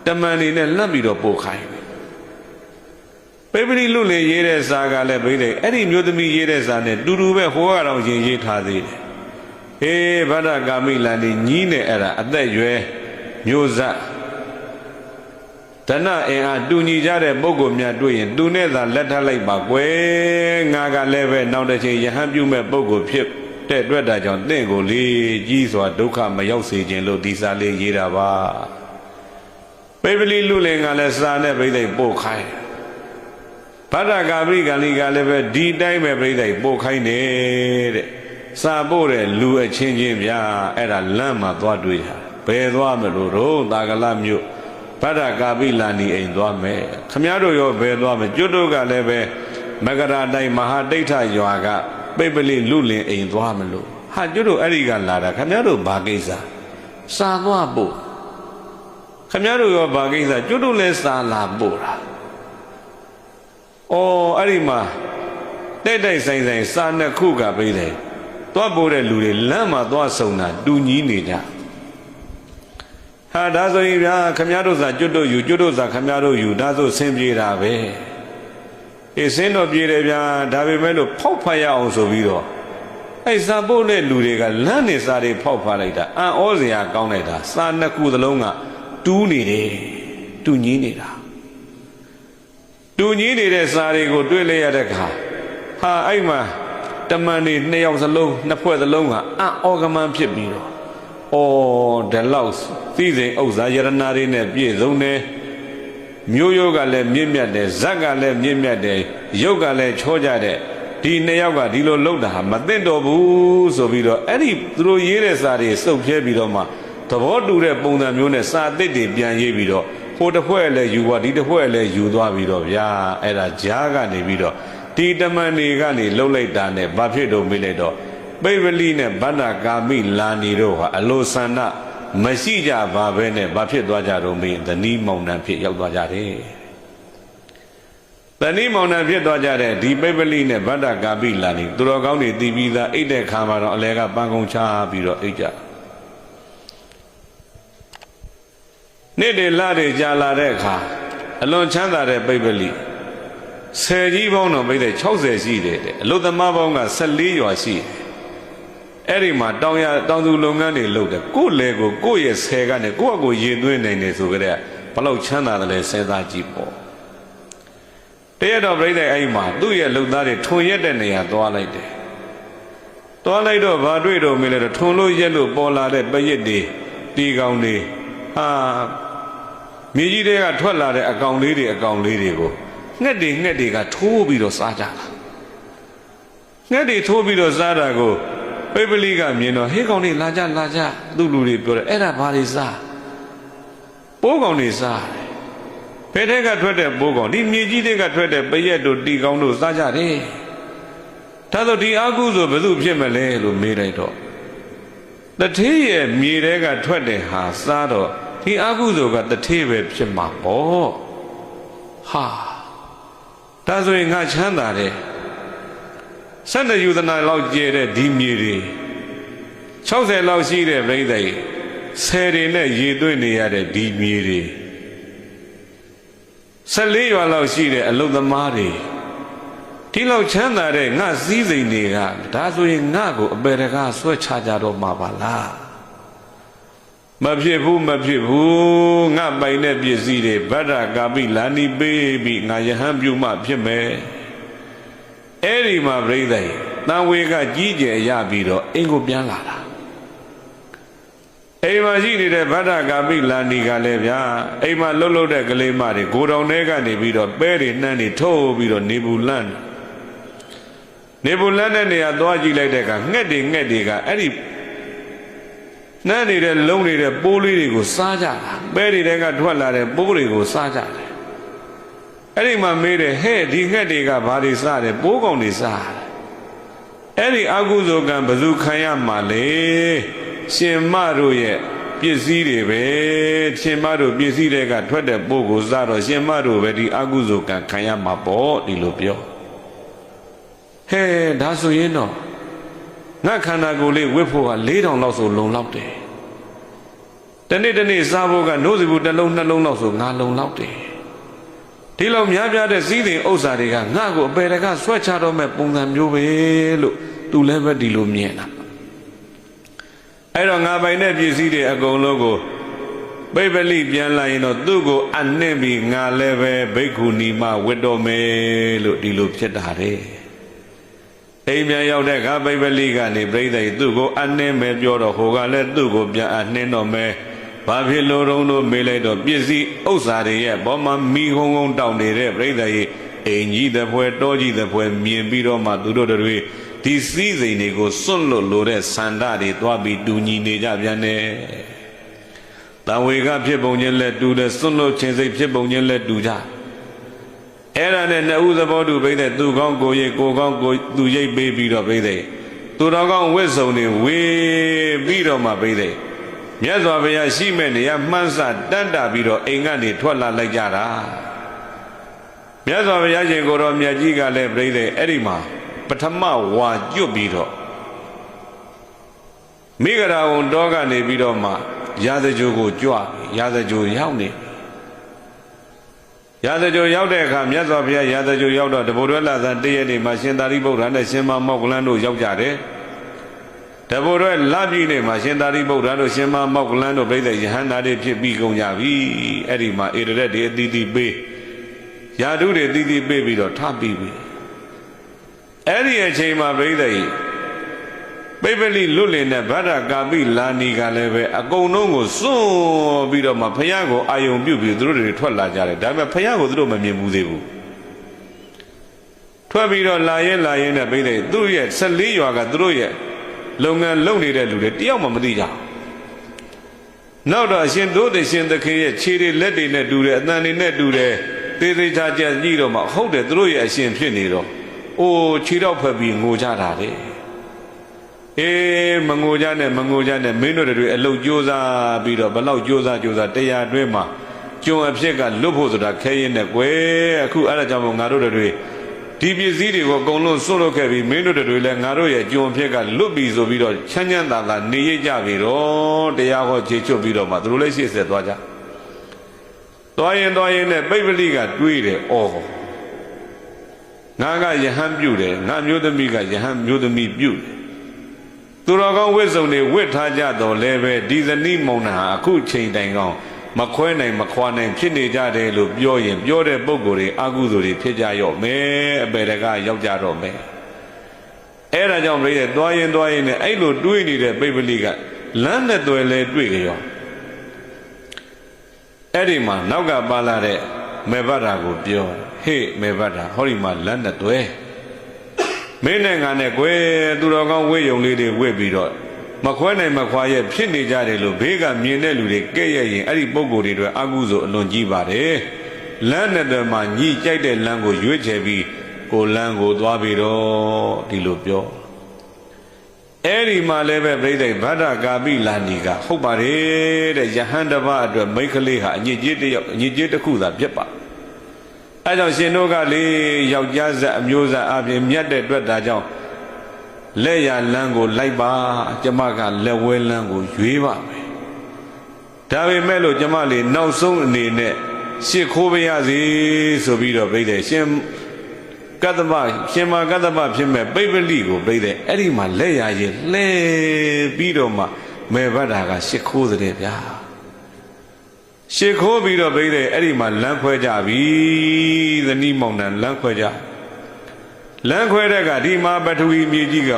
တမန်နေနဲ့လှမ်းပြီးတော့ပို့ခိုင်းပိပလိလူလင်ရေးတဲ့စာကလည်းပြိဿအဲ့ဒီမျိုးသမီးရေးတဲ့စာနဲ့တူတူပဲဟိုကတော့ရင်ရေးထားသေးတယ်ဟေးဗဒ္ဒကာမိလာနီညီးနဲ့အဲ့ဒါအသက်ရွယ်မျိုးဇတ်ဒဏအင်အားတူညီကြတဲ့ပုဂ္ဂိုလ်များတွေ့ရင်သူနဲ့သာလက်ထပ်လိုက်ပါကွယ်ငါကလည်းပဲနောက်တစ်ချိန်ယဟန်ပြုမဲ့ပုဂ္ဂိုလ်ဖြစ်တဲ့အတွက်ဒါကြောင့်တင့်ကိုလေးကြီးစွာဒုက္ခမရောက်စေခြင်းလို့ဒီစာလေးရေးတာပါပိပလိလူလင်ကလည်းစာနဲ့ပြိဿပို့ခိုင်းဗဒ္ဒကာပိကလိကလည်းပဲဒီတိုင်းပဲပြိဿပို့ခိုင်းနေတဲ့စာပို့တဲ့လူအချင်းချင်းဗျာအဲ့ဒါလမ်းမှာသွားတွေ့တာဘယ်သွားမလို့တော့တာကလမြို့ဗဒ္ဒကာပိလာနီအိမ်သွားမယ်ခမည်းတော်ရောဘယ်သွားမယ်ကျွတ်တို့ကလည်းပဲမကရာတိုင်းမဟာဒိဋ္ဌရွာကပိပလိလူလင်အိမ်သွားမလို့ဟာကျွတ်တို့အဲ့ဒီကလာတာခမည်းတော်ဘာကိစ္စစာသွားပို့ခမည်းတော်ရောဘာကိစ္စကျွတ်တို့လည်းစာလာပို့တာအော်အဲ့ဒီမှာတိုက်ဆိုင်စာနှစ်ခုကပြိတယ်သွားပို့တဲ့လူတွေလမ်းမှာသွားဆုံတာတူညီနေကြဟာဒါဆိုရင်ဗျာခမည်းတော်စာကျွတ်တို့ယူကျွတ်တို့စာခမည်းတော်ယူဒါဆိုဆင်းပြေတာပဲအေးဆင်းတော့ပြေတယ်ဗျာဒါပေမဲ့လို့ဖောက်ဖတ်ရအောင်ဆိုပြီးတော့အဲ့စာပို့တဲ့လူတွေကလမ်းနေစာတွေဖောက်ဖတ်လိုက်တာအံ့ဩစရာကောင်းလိုက်တာစာနှစ်ခုသလုံးကတူးနေတယ်တူညီနေတာတူညီနေတဲ့စာတွေကိုတွေ့လိုက်ရတဲ့အခါဟာအဲ့မှာတမန်တွေနှစ်ယောက်စလုံးနှစ်ဖွဲ့စလုံးကအံ့ဩကမှန်းဖြစ်ပြီးတော့အော်ဒီလောက်သိစဉ်ဥစ္စာယရနာတွေနဲ့ပြည့်စုံတယ်မျိုးရိုးကလည်းမြင့်မြတ်တယ်ဇက်ကလည်းမြင့်မြတ်တယ်ရုပ်ကလည်းချောကြတဲ့ဒီနှစ်ယောက်ကဒီလိုလှုပ်တာမသိတော့ဘူးဆိုပြီးတော့အဲ့ဒီသူတို့ရေးတဲ့စာတွေစုပ်ဖြဲပြီးတော့မှသဘောတူတဲ့ပုံစံမျိုးနဲ့စာအသစ်တွေပြန်ရေးပြီးတော့ဟိုတစ်ဖွဲ့လည်းယူသွားဒီတစ်ဖွဲ့လည်းယူသွားပြီးတော့ဗျာအဲ့ဒါကြားကနေပြီးတော့ဒီတမန်တွေကနေလှုပ်လိုက်တာနဲ့ဘာဖြစ်တော့မေးလိုက်တော့ပိပလိနဲ့ဗဒ္ဒကာမိလာနီတို့ဟာအလိုဆန္ဒမရှိကြပါပဲနဲ့ဘာဖြစ်သွားကြတော့မေးသနီးမောင်နှံဖြစ်ရောက်သွားကြတယ် တဏိမောင်နှံဖြစ်သွားကြတဲ့ဒီပိပလိနဲ့ဗတ္တကာပိလာနေသူတော်ကောင်းတွေတည်ပြီးသားအိတ်တဲ့ခါမှာတော့အလဲကပန်းကုန်းချပြီးတော့အိတ်ကြနေ့တွေလတွေကြာလာတဲ့အခါအလွန်ချမ်းသာတဲ့ပိပလိဆယ်ကြီးပေါင်းတော့ပြည့်တဲ့60ရှိတယ်တဲ့အလုသမားပေါင်းက14ရွာရှိတယ်အဲ့ဒီမှာတောင်သူလုပ်ငန်းတွေလုပ်တယ်ကိုယ့်လေကိုယ့်ရဲ့ဆယ်ကနေကိုယ့်အကိုရေသွင်းနိုင်တယ်ဆိုကြတဲ့ဘလောက်ချမ်းသာတယ်လဲစဉ်းစားကြည့်ပေါ့တရက်တော့ပြိဿအဲ့မှာသူ့ရဲ့လုပ်သားတွေထွန်ရက်တဲ့နေရာသွားလိုက်တယ်သွားလိုက်တော့ဘာတွေ့တော့မလဲတော့ထွန်လို့ရက်လို့ပေါ်လာတဲ့ပရစ်တွေတီကောင်တွေဟာမြေကြီးတွေကထွက်လာတဲ့အကောင်လေးတွေကိုငှက်တွေကထိုးပြီးတော့စားကြတာငှက်တွေထိုးပြီးတော့စားတာကိုပိပလိကမြင်တော့ဟေးကောင်တွေလာကြသူ့လူတွေပြောတယ်အဲ့ဒါဘာတွေစားပိုးကောင်တွေစားဘယ်ထဲကထွက်တဲ့ပိုးကောင်ဒီမြေကြီးတွေကထွက်တဲ့ပရက်တို့တီကောင်တို့စားကြတယ်ဒါဆိုဒီအာကုဆိုဘယ်သူဖြစ်မလဲလို့မေးလိုက်တော့တထေးရဲ့မြေထဲကထွက်တဲ့ဟာစားတော့ဒီအာကုဆိုကတထေးပဲဖြစ်မှာပေါ့ဟာဒါဆိုရင်ငါချမ်းသာတယ်12ယူသနာလောက်ကျဲတဲ့ဒီမြေတွေ60လောက်ရှိတဲ့ပြိဿကြီး10တွေနဲ့ရေသွင်းနေရတဲ့ဒီမြေတွေ14ရွာလောက်ရှိတဲ့အလုသမားတွေဒီလောက်ချမ်းသာတဲ့ငါစည်းစိမ်တွေကဒါဆိုရင်ငါကိုအပေတကားဆွဲချကြတော့မှာပါလားမဖြစ်ဘူးငါပိုင်တဲ့ပစ္စည်းတွေဗတ္တကာပိလာနိပေးပြီးငါယဟန်ပြုမှဖြစ်မယ်အဲ့ဒီမှာပြိဿကြီးတန်ဝေကကြီးကျယ်ရပြီးတော့အင်းကိုပြန်လာတာအိမ်မှာရှိနေတဲ့ဗတ္တကာပိလာနိကလည်းဗျာအိမ်မှာလှုပ်တဲ့ကလေးမတွေကိုတောင်ထဲကနေပြီးတော့ပဲတွေနှမ်းတွေထုတ်ပြီးတော့နေဘူးလန်းတဲ့နေရာသွားကြည့်လိုက်တဲ့အခါငှက်တွေကအဲ့ဒီနှမ်းနေတဲ့လုံးနေတဲ့ပိုးလေးတွေကိုစားကြတာပဲတွေကထွက်လာတဲ့ပိုးတွေကိုစားကြတယ်အဲ့ဒီမှာမေးတယ်ဟဲ့ဒီငှက်တွေကဘာတွေစားတယ်ပိုးကောင်တွေစားတယ်အဲ့ဒီအကုသိုလ်ကံဘယ်သူခံရမှာလဲရှင်မတို့ရဲ့ပစ္စည်းတွေပဲရှင်မတို့ပစ္စည်းတွေကထွက်တဲ့ပိုးကိုစားတော့ရှင်မတို့ပဲဒီအကုသိုလ်ကံခံရမှာပေါ့ဒီလိုပြောဟဲ့ဒါဆိုရင်တော့ငါခန္ဓာကိုယ်လေးဝစ်ဖို့က4000လောက်ဆိုလုံလောက်တယ်တနေ့စားဖို့ကနိုးစီဘူးတစ်လုံးနှလုံးလောက်ဆိုငါလုံလောက်တယ်ဒီလောက်များပြားတဲ့စည်းစိမ်ဥစ္စာတွေကငါ့ကိုအပေတကဆွဲချတော့မဲ့ပုံစံမျိုးပဲလို့သူလည်းပဲဒီလိုမြင်တာအဲ့တော့ငါပိုင်တဲ့ပစ္စည်းတွေအကုန်လုံးကိုပိပလိပြန်လာရင်တော့သူ့ကိုအနှင့်ပြီးငါလည်းပဲဘိက္ခုနီမဝတ်တော်မယ်လို့ဒီလိုဖြစ်တာတဲ့အိမ်ပြန်ရောက်တဲ့အခါပိပလိကနေပြိဿကြီးသူ့ကိုအနှင်းမယ်ပြောတော့ဟိုကလည်းသူ့ကိုပြန်အနှင်းတော့မယ်ဘာဖြစ်လို့တုံးလို့မေးလိုက်တော့ပစ္စည်းဥစ္စာတွေရဲ့ဘောမှာမိခုံတောင်းနေတဲ့ပြိဿကြီးအိမ်ကြီးတဲ့ဖွဲတောကြီးတဲ့ဖွဲမြင်ပြီးတော့မှသူတို့တွေဒီစည်းစိမ်တွေကိုစွန့်လွတ်လို့တဲ့ဆန္ဒတွေသွားပြီးတူညီနေကြပြန်တယ်တဝေကဖြစ်ပုံချင်းလက်တူတဲ့စွန့်လွတ်ခြင်းစိတ်ဖြစ်ပုံချင်းလက်တူကြအဲ့ဒါနဲ့နှစ်ဦးသဘောတူပြိတဲ့သူကောင်းကိုရိပ်ကိုကောင်းကိုသူရိပ်ပေးပြီးတော့ပြိတဲ့သူတော်ကောင်းဝိစုံတွေဝေပြီးတော့မှပြိတဲ့မြတ်စွာဘုရားရှိမဲ့နေရာမှန်းဆတတ်တာပြီးတော့အိမ်ကနေထွက်လာလိုက်ကြတာမြတ်စွာဘုရားရှင်ကိုယ်တော်မြတ်ကြီးကလည်းပြိတဲ့အဲ့ဒီမှာပထမဝါကျွတ်ပြီးတော့မိဂရာဝန်တော်ကနေပြီးတော့မှရာဇကြိုကိုကြွရာဇကြိုရောက်နေရာဇကြိုရောက်တဲ့အခါမြတ်စွာဘုရားရာဇကြိုရောက်တော့တဘိုးတော်လာသံတည့်ရနေ့မှာရှင်သာရိပုတ္တရာနဲ့ရှင်မမောက္ကလန်တို့ရောက်ကြတယ်တဘိုးတော်လပြည့်နေ့မှာရှင်သာရိပုတ္တရာတို့ရှင်မမောက္ကလန်တို့ပြိဿယဟန္တာတွေဖြစ်ပြီးကုန်ကြပြီအဲ့ဒီမှာဧရရက်တွေအသီးသီးပေးယာဓုတွေအသီးသီးပေးပြီးတော့ထပြီးပြီအဲ့ဒီအချိန်မှာပြိဿကြီးပိပလိလွတ်လင်တဲ့ဗတ္တကာပိလာနီကလည်းပဲအကုန်လုံးကိုစွန့်ပြီးတော့မှဘုရားကိုအာယုံပြုပြီးသူတို့တွေထွက်လာကြတယ်ဒါပေမဲ့ဘုရားကိုသူတို့မမြင်ဘူးသေးဘူးထွက်ပြီးတော့လာရင်နဲ့ပြိဿကြီးသူ့ရဲ့14ရွာကသူတို့ရဲ့လုပ်ငန်းလုပ်နေတဲ့လူတွေတယောက်မှမသိကြဘူးနောက်တော့အရှင်တို့တဲ့ရှင်သခင်ရဲ့ခြေတွေလက်တွေနဲ့တူတယ်အသံတွေနဲ့တူတယ်သေးသေးချာချာကြည့်တော့မှဟုတ်တယ်သူတို့ရဲ့အရှင်ဖြစ်နေတော့အိုးခြေတော့ဖက်ပြီးငိုကြတာလေအေးမငိုကြနဲ့မင်းတို့တွေအလုတ်ကြိုးစားပြီးတော့ဘလောက်ကြိုးစားတရားအတွင်းမှာ ကျွန်အဖြစ်ကလွတ်ဖို့ဆိုတာခဲရင်နဲ့ကွယ်အခုအဲ့ဒါကြောင့်မို့ငါတို့တွေဒီပစ္စည်းတွေကိုအကုန်လုံးစွန့်လွတ်ခဲ့ပြီးမင်းတို့တွေလည်းငါတို့ရဲ့ကျွန်အဖြစ်ကလွတ်ပြီဆိုပြီးတော့ချမ်းချမ်းသာသာနေရကြပြီတော့တရားဟောခြေချွတ်ပြီးတော့မှသူတို့လည်းရှေ့ဆက်သွားကြသွားရင်နဲ့ပိပ္ပလိကတွေးတယ်ဩငါကယဟန်ပြုတယ်ငါမျိုးသမီးကယဟန်မျိုးသမီးပြုတယ်သူတော်ကောင်းဝိစုံတွေဝစ်ထားကြတော့လည်းပဲဒီဇနီးမုံနာအခုချိန်တိုင်ကောင်းမခွဲနိုင်မခွာနိုင်ဖြစ်နေကြတယ်လို့ပြောရင်ပြောတဲ့ပုံကိုယ်တွေအကုသိုလ်တွေဖြစ်ကြရော့မယ်အပေတကရောက်ကြတော့မယ်အဲ့ဒါကြောင့်ပြည့်တဲ့သွားရင်နဲ့အဲ့လိုတွေးနေတဲ့ပိပ္ပလိကလမ်းနဲ့တွေ့လဲတွေ့ကြရောအဲ့ဒီမှာနောက်ကပါလာတဲ့မေဘတာကိုပြောဟေ့မေဘတာဟောဒီမှာလမ်းနဲ့တွေ့မင်းနဲ့ငါနဲ့ကွယ်သူတော်ကောင်းဝိယုံလေးတွေဝစ်ပြီးတော့မခွဲနိုင်မခွာရဲ့ဖြစ်နေကြတယ်လို့ဘေးကမြင်တဲ့လူတွေကဲ့ရဲ့ရင်အဲ့ဒီပုံကိုယ်တွေအတွက်အကုသိုလ်အလွန်ကြီးပါတယ်လမ်းနဲ့တွေ့မှာညှိကြိုက်တဲ့လမ်းကိုရွေးချယ်ပြီးကိုလမ်းကိုသွားပြီးတော့ဒီလိုပြောအဲ့ဒီမှာလည်းပဲပြိဿဗဒ္ဒကာပိလာနီကဟုတ်ပါတယ်တဲ့ယဟန်တပအတွက်မိတ်ကလေးဟာအညစ်အကြေးတစ်ယောက်အညစ်အကြေးတစ်ခုသာဖြစ်ပါအဲကြောင့်ရှင်တို့ကလေယောက်ျားဇက်အမျိုးသားအပြင်မြတ်တဲ့အတွက်ဒါကြောင့်လက်ရလန်းကိုလိုက်ပါကျမကလက်ဝဲလန်းကိုရွေးပါမယ်ဒါပေမဲ့လို့ကျမလေးနောက်ဆုံးအနေနဲ့ရှစ်ခိုးပါရစေဆိုပြီးတော့ပြိတဲ့ရှင်ကတ္တပရှင်မာကတ္တပဖြစ်မဲ့ပိပ္ပလိကိုပြိတဲ့အဲ့ဒီမှာလက်ရရင်လှဲပြီးတော့မှမေဘတ်တာကရှစ်ခိုးတဲ့ဗျာရှစ်ခိုးပြီးတော့ပြိတဲ့အဲ့ဒီမှာလမ်းခွဲကြပြီသနီးမောင်နှံလမ်းခွဲကြလမ်းခွဲတဲ့ကဒီမှာပထဝီမြေကြီးက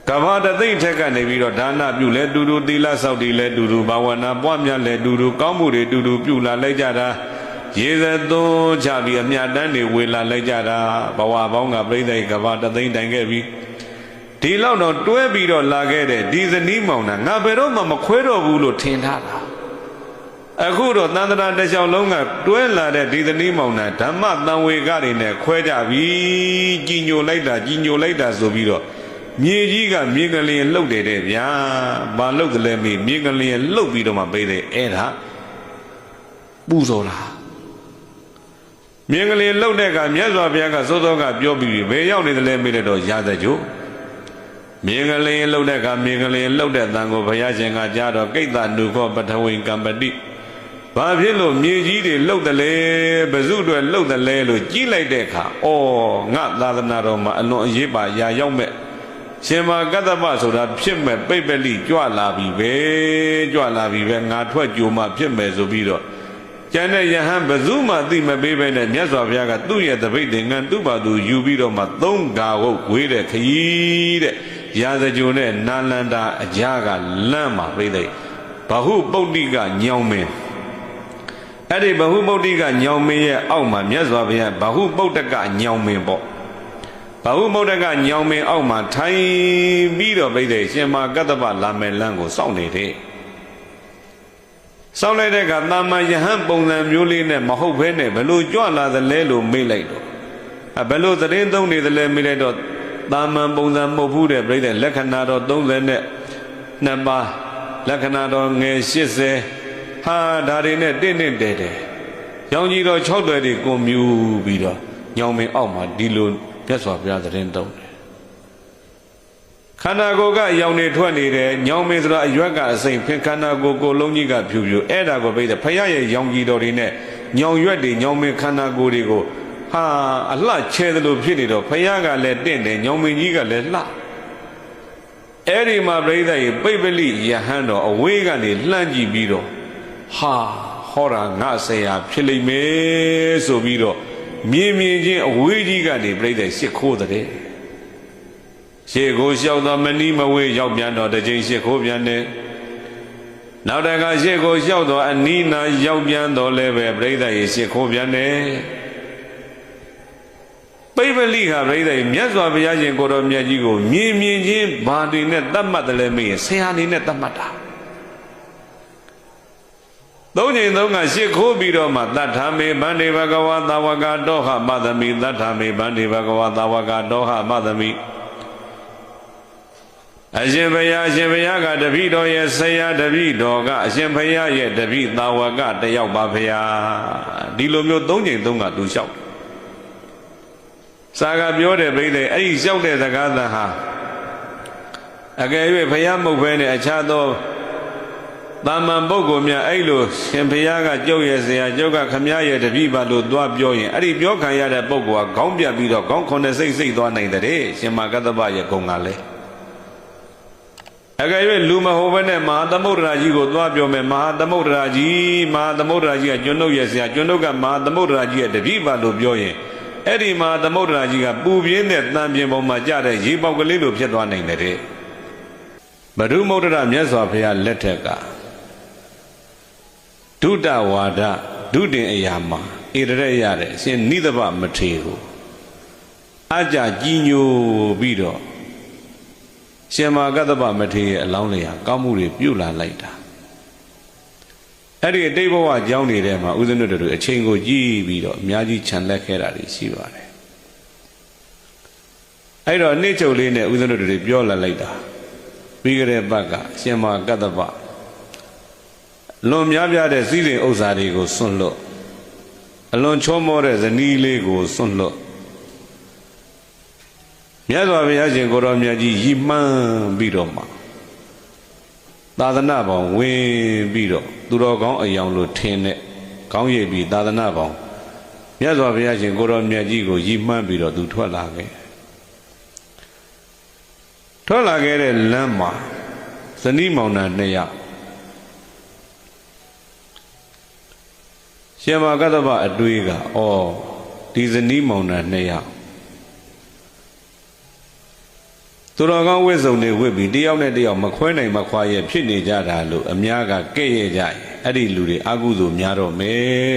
ကဘာတသိမ့်ထက်ကနေပြီးတော့ဒါနပြုလဲတူတူသီလဆောက်တည်လဲတူတူဘာဝနာပွားများလဲတူတူကောင်းမှုတွေတူတူပြုလာလိုက်ကြတာရေစသွန်းချပြီးအမြတ်တမ်းတွေဝေလာလိုက်ကြတာဘဝပေါင်းကပြိဿကဘာတသိမ့်တိုင်ခဲ့ပြီဒီလောက်တော့တွဲပြီးတော့လာခဲ့တဲ့ဒီဇနီးမောင်နှံငါဘယ်တော့မှမခွဲတော့ဘူးလို့ထင်ထားတာအခုတော့သန္တရာတစ်လျှောက်လုံးကတွဲလာတဲ့ဒီသနီးမောင်နှံဓမ္မသံဝေကတွေနဲ့ခွဲကြပြီကြီးညိုလိုက်တာဆိုပြီးတော့မြေကြီးကမြေကလေးလှုပ်တယ်တဲ့ဗျာဘာလှုပ်တယ်လဲမေးမြေကလေးလှုပ်ပြီးတော့မှပေးတယ်အဲ့ဒါပူဇော်တာမြေကလေးလှုပ်တဲ့ကမြတ်စွာဘုရားကစောစောကပြောပြီးဘယ်ရောက်နေတယ်လဲမေးတော့ရာဇကြို့မြေကလေးလှုပ်တဲ့ကမြေကလေးလှုပ်တဲ့တန်ကိုဘုရားရှင်ကကြားတော့ကိတ္တနုခောပထဝီကံပတိဘာဖြစ်လို့မြေကြီးတွေလှုပ်တယ်လဲဘဇုတွေလှုပ်တယ်လဲလို့ကြီးလိုက်တဲ့အခါငါသာသနာတော်မှာအလွန်အရေးပါရာရောက်မဲ့ရှင်မာကတ္တပဆိုတာဖြစ်မဲ့ပိပ္ပလိကြွလာပြီပဲငါထွက်ကြိုမှဖြစ်မယ်ဆိုပြီးတော့ကျန်တဲ့ယဟန်ဘဇုမှသိမပေးပဲနဲ့မြတ်စွာဘုရားကသူ့ရဲ့တပိတ်သင်္ကန်းသူ့ဘာသူယူပြီးတော့မှသုံးဂါဝုတ်ဝေးတဲ့ခရီးတဲ့ရာဇကြိုနဲ့နာလန္တာအကြားကလမ်းမှာပြိသိဘဟုပုတ္တိကညောင်မင်းအဲ့ဒီဘဟုပုတ္တိကညောင်မင်းရဲ့အောက်မှာမြတ်စွာဘုရားဘဟုပုတ္တကညောင်မင်းပေါ့ဘဟုပုတ္တကညောင်မင်းအောက်မှာထိုင်ပြီးတော့ပြိသိရှင်မာကတ္တပလာမယ်လမ်းကိုစောင့်နေတယ်စောင့်လိုက်တဲ့အခါတာမန်ယဟန်ပုံစံမျိုးလေးနဲ့မဟုတ်ဘဲနဲ့ဘလို့ကြွလာသလဲလို့မေးလိုက်တော့ဘလို့သတင်းသုံးနေသလဲမေးလိုက်တော့တာမန်ပုံစံမဟုတ်ဘူးတဲ့ပြိဿလက္ခဏာတော်32ပါးလက္ခဏာတော်ငယ်80ဟာဒါတွေနဲ့တင့်တယ်ရောင်ကြီးတော်6တွေတွေကိုမြူပြီးတော့ညောင်မင်းအောက်မှာဒီလိုမြတ်စွာဘုရားသတင်းသုံးတယ်ခန္ဓာကိုယ်ကရောင်နေထွက်နေတယ်ညောင်မင်းဆိုတာအရွက်ကအစိမ့်ဖင်ခန္ဓာကိုယ်လုံးကြီးကဖြူအဲ့ဒါကိုပြိဿဖယားရဲ့ရောင်ကြီးတော်တွေနဲ့ညောင်ရွက်တွေညောင်မင်းခန္ဓာကိုယ်တွေကိုဟာအလှချဲသလိုဖြစ်နေတော့ဖယားကလည်းတင့်တယ်ညောင်မင်းကြီးကလည်းလှအဲ့ဒီမှာပြိဿရေပိပ္ပလိယဟန်တော်အဝေးကနေလှမ်းကြည့်ပြီးတော့ဟာဟောတာငါဆရာဖြစ်လိမ့်မယ်ဆိုပြီးတော့မြင်ချင်းအဝေးကြီးကနေပြိဿရှစ်ခိုးတဲ့ရှေ့ကိုလျှောက်တော်မနီးမဝေးရောက်ပြန်တော့တစ်ချိန်ရှစ်ခိုးပြန်တယ်နောက်တခါရှေ့ကိုလျှောက်တော်အနီးနာရောက်ပြန်တော့လည်းပဲပြိဿရေရှစ်ခိုးပြန်တယ်ပိပ္ပလိဟာပြိဿရေမြတ်စွာဘုရားရှင်ကိုတော်မြတ်ကြီးကိုမြင်ချင်းဘာတွေနဲ့တတ်မှတ်တယ်လဲမေးရင်ဆရာနေနဲ့တတ်မှတ်တာသုံးချိန်သုံးကရှစ်ခိုးပြီးတော့မှတတ္ထာမေဗန္ဒေဘဂဝါသာဝကတောဟမသမိတတ္ထာမေဗန္ဒေဘဂဝါသာဝကတောဟမသမိ အရှင်ဘုရားကတပည့်တော်ရဲ့ဆရာတပည့်တော်ကအရှင်ဘုရားရဲ့တပည့်သာဝကတယောက်ပါဗျာဒီလိုမျိုး၃ချိန်၃ကသူလျှောက်စာကပြောတဲ့ပြိဿအဲ့ဒီလျှောက်တဲ့စကားသံဟာအကယ်၍ဘုရားမဟုတ်ဘဲနဲ့အခြားသောတာမန်ပုဂ္ဂိုလ်များအဲ့လိုရှင်ဘုရားကကျုပ်ရဲ့ဆရာကျုပ်ကခမည်းရဲ့တပည့်ပါလို့သွားပြောရင်အဲ့ဒီပြောခံရတဲ့ပုဂ္ဂိုလ်ကခေါင်းပြတ်ပြီးတော့ခေါင်းခုနှစ်စိတ်သွားနိုင်တဲ့ရှင်မကတ္တပရဲ့ဂုဏ်ကလည်းအကယ်၍လူမဟုတ်ဘဲနဲ့မဟာသမုဒ္ဒရာကြီးကိုသွားပြောမယ်မဟာသမုဒ္ဒရာကြီးကကျွန်းတို့ရဲ့ဆရာကျွန်းတို့ကမဟာသမုဒ္ဒရာကြီးရဲ့တပည့်ပါလို့ပြောရင်အဲ့ဒီမဟာသမုဒ္ဒရာကြီးကပူပြင်းတဲ့တန်ပြင်ပေါ်မှာကြတဲ့ရေပေါက်ကလေးလိုဖြစ်သွားနိုင်တဲ့ဘဒုမုဒ္ဒရာမြတ်စွာဘုရားလက်ထက်ကဒုတဝါဒဒုတင်အရာမှာဣရရက်ရတဲ့အရှင်နိသဗမထေရကိုအကြကြီးညိုပြီးတော့ရှင်မကတ္တပမထေရရဲ့အလောင်းလေးဟာကောင်းမှုတွေပြုလာလိုက်တာအဲ့ဒီအတိတ်ဘဝကြောင်းနေတဲ့မှာဥစ္စနုတ္တတို့အချိန်ကိုကြည့်ပြီးတော့အများကြီးခြံလက်ခဲ့တာတွေရှိပါတယ်အဲ့တော့နေ့ချုပ်လေးနဲ့ဥစ္စနုတ္တတွေပြောလာလိုက်တာပြီးကြတဲ့ဘက်ကရှင်မကတ္တပလွန်များပြားတဲ့စည်းစိမ်ဥစ္စာတွေကိုစွန့်လွတ်အလွန်ချောမောတဲ့ဇနီးလေးကိုစွန့်လွတ်မြတ်စွာဘုရားရှင်ကိုတော်မြတ်ကြီးရည်မှန်းပြီးတော့မှသာသနာပေါင်းဝင်ပြီးတော့သူတော်ကောင်းအယောင်လို့ထင်တဲ့ကောင်းရည်ပြီးသာသနာပေါင်းမြတ်စွာဘုရားရှင်ကိုတော်မြတ်ကြီးကိုရည်မှန်းပြီးတော့သူထွက်လာခဲ့တဲ့လမ်းမှာဇနီးမောင်နှံ2ယောက်ရှင်မကတ္တပအတွေးကဒီဇနီးမောင်နှံ2ယောက်သူတော်ကောင်းဝိဇ္ဇုံတွေဝစ်ပြီးတယောက်နဲ့တယောက်မခွဲနိုင်မခွာရဲ့ဖြစ်နေကြတာလို့အများကကဲ့ရဲ့ကြရင်အဲ့ဒီလူတွေအကုသိုလ်များတော့မယ်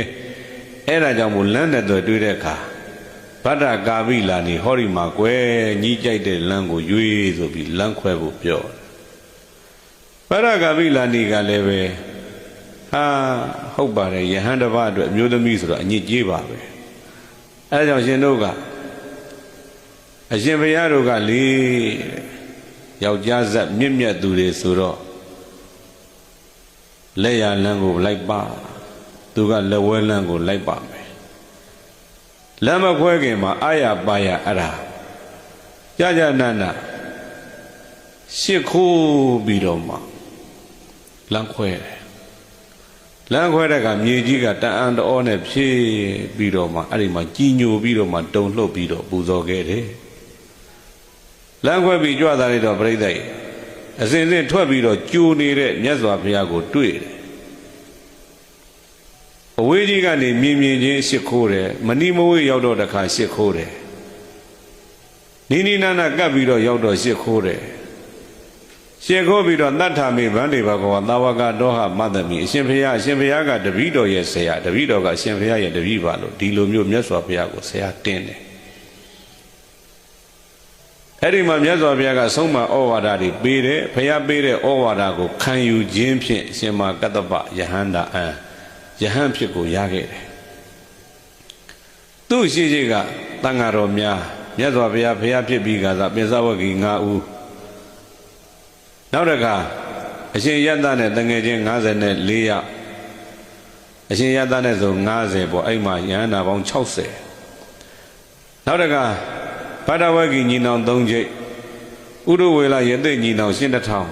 အဲ့ဒါကြောင့်မို့လမ်းနဲ့တွေ့တဲ့အခါဗတ္တကာပိလာနေဟောဒီမှာကွယ်ညီးကြိုက်တဲ့လမ်းကိုရွေးဆိုပြီးလမ်းခွဲဖို့ပြောဗတ္တကာပိလာနေကလည်းပဲဟုတ်ပါတယ်ယဟန်တစ်ပါးအတွက်အမျိုးသမီးဆိုတော့အညစ်ကြေးပါပဲအဲဒါကြောင့်ရှင်တို့ကအရှင်ဘုရားတို့ကလေယောက်ျားဇက်မြင့်မြတ်သူတွေဆိုတော့လက်ရလမ်းကိုလိုက်ပါသူကလက်ဝဲလမ်းကိုလိုက်ပါမယ်လမ်းမခွဲခင်မှာအာရပါရအဲ့ဒါကြာနာနာရှစ်ခိုးပြီးတော့မှလမ်းခွဲတယ်လမ်းခွဲတဲ့ကမြေကြီးကတန်အံတောနဲ့ဖြည့်ပြီးတော့မှအဲ့ဒီမှာကြီးညိုပြီးတော့မှတုံလှုပ်ပြီးတော့ပူဇော်ခဲ့တယ်လမ်းခွဲပြီးကြွတာလိုက်တော့ပြိဿရဲ့အစဉ်စဉ်ထွက်ပြီးတော့ကျူနေတဲ့မြတ်စွာဘုရားကိုတွေ့တယ်အဝေးကြီးကနေမြင်ချင်းရှစ်ခိုးတယ်မနီမဝေးရောက်တော့တခါရှစ်ခိုးတယ်နီနီနာနာကပ်ပြီးတော့ရောက်တော့ရှစ်ခိုးတယ်ရှစ်ခိုးပြီးတော့တတ္ထာမေဗန္ဒေဘဂဝါသာဝကတောဟမတ္တမိအရှင်ဘုရားကတပည့်တော်ရဲ့ဆရာတပည့်တော်ကအရှင်ဘုရားရဲ့တပည့်ပါလို့ဒီလိုမျိုးမြတ်စွာဘုရားကိုဆရာတင်းတယ်အဲ့ဒီမှာမြတ်စွာဘုရားကဆုံးမဩဝါဒတွေပေးတယ်ဘုရားပေးတဲ့ဩဝါဒကိုခံယူခြင်းဖြင့်အရှင်မကတ္တပယဟန္တာယဟန်ဖြစ်ကိုရခဲ့တယ်သူ့ရှိကတန်ဃာတော်များမြတ်စွာဘုရားဖြစ်ပြီးကစားပိဿဝဂီ9ဦးနောက်တစ်ခါအရှင်ယတ္တနဲ့တငယ်ချင်း54ယောက်အရှင်ယတ္တနဲ့ဆို50ပေါ့အဲ့မှာယဟန္တာပေါင်း60နောက်တစ်ခါဗဒဝဂီညီနောင်3ကျိတ်ဥရဝေလယသိညီနောင်ရှင်းတစ်ထောင်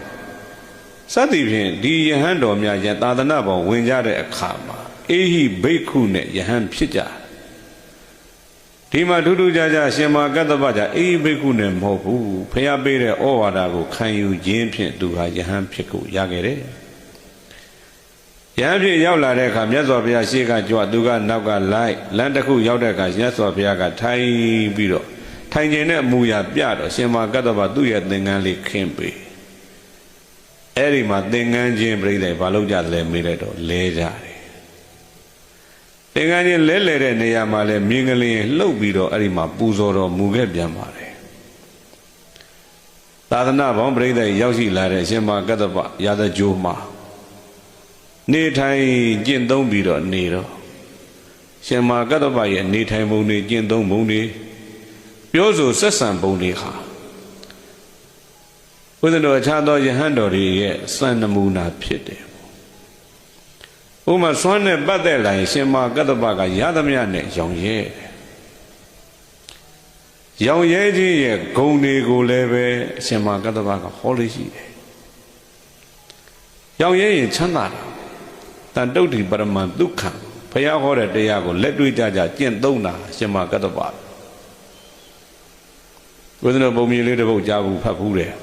စသည်ဖြင့်ဒီယဟန်တော်များယသာသနာပေါင်းဝင်ကြတဲ့အခါမှာအေဟိဘိက္ခုနဲ့ယဟန်ဖြစ်ကြဒီမှာထူးထူးခြားခြားရှင်မကတ္တပကြအေဟိဘိက္ခုနဲ့မဟုတ်ဘူးဖျားပေးတဲ့ဩဝါဒကိုခံယူခြင်းဖြင့်သူဟာယဟန်ဖြစ်ကိုရခဲ့တယ်ယဟန်ဖြစ်ရောက်လာတဲ့အခါမြတ်စွာဘုရားရှေ့ကကြွသူကနောက်ကလိုက်လမ်းတစ်ခုရောက်တဲ့အခါမြတ်စွာဘုရားကထိုင်ပြီးတော့ထိုင်ကျင်တဲ့အမူအရာပြတော့ရှင်မကတ္တပသူ့ရဲ့သင်္ကန်းလေးခင်းပေးအဲ့ဒီမှာသင်္ကန်းချင်းပြိဿဘာလို့ကြလဲမေးလိုက်တော့လဲကြတယ်သင်္ကန်းချင်းလဲတဲ့နေရာမှာလဲမြင်းကလေးလှုပ်ပြီးတော့အဲ့ဒီမှာပူဇော်တော်မူခဲ့ပြန်ပါတယ်သာသနာ့ဘောင်ပြိဿရောက်ရှိလာတဲ့ရှင်မကတ္တပရာဇကြိုးမှာနေထိုင်ကျင့်သုံးပြီးတော့နေတော့ရှင်မကတ္တပရဲ့နေထိုင်ပုံတွေကျင့်သုံးပုံတွေပြောဆိုဆက်ဆံပုံတွေဟာ ဥဒ္ဒနောအခြားသောယဟန်တော်တွေရဲ့စံနမူနာဖြစ်တယ်ဥမာစွမ်းနဲ့ပတ်သက်လာရင်ရှင်မာကတ္တပကရသမျှနဲ့ရောင်ရဲရောင်ရဲခြင်းရဲ့ဂုဏ်တွေကိုလည်းပဲရှင်မာကတ္တပကဟောလို့ရှိတယ်ရောင်ရဲရင်ချမ်းသာတာတန်တုဋ္ဌိပရမံဒုက္ခဘုရားဟောတဲ့တရားကိုလက်တွေ့ကြကြကျင့်သုံးတာရှင်မာကတ္တပဘုရားတော်ပုံမြင်လေးတစ်ပုဒ်ကြားဘူးဖတ်ဘူးတယ်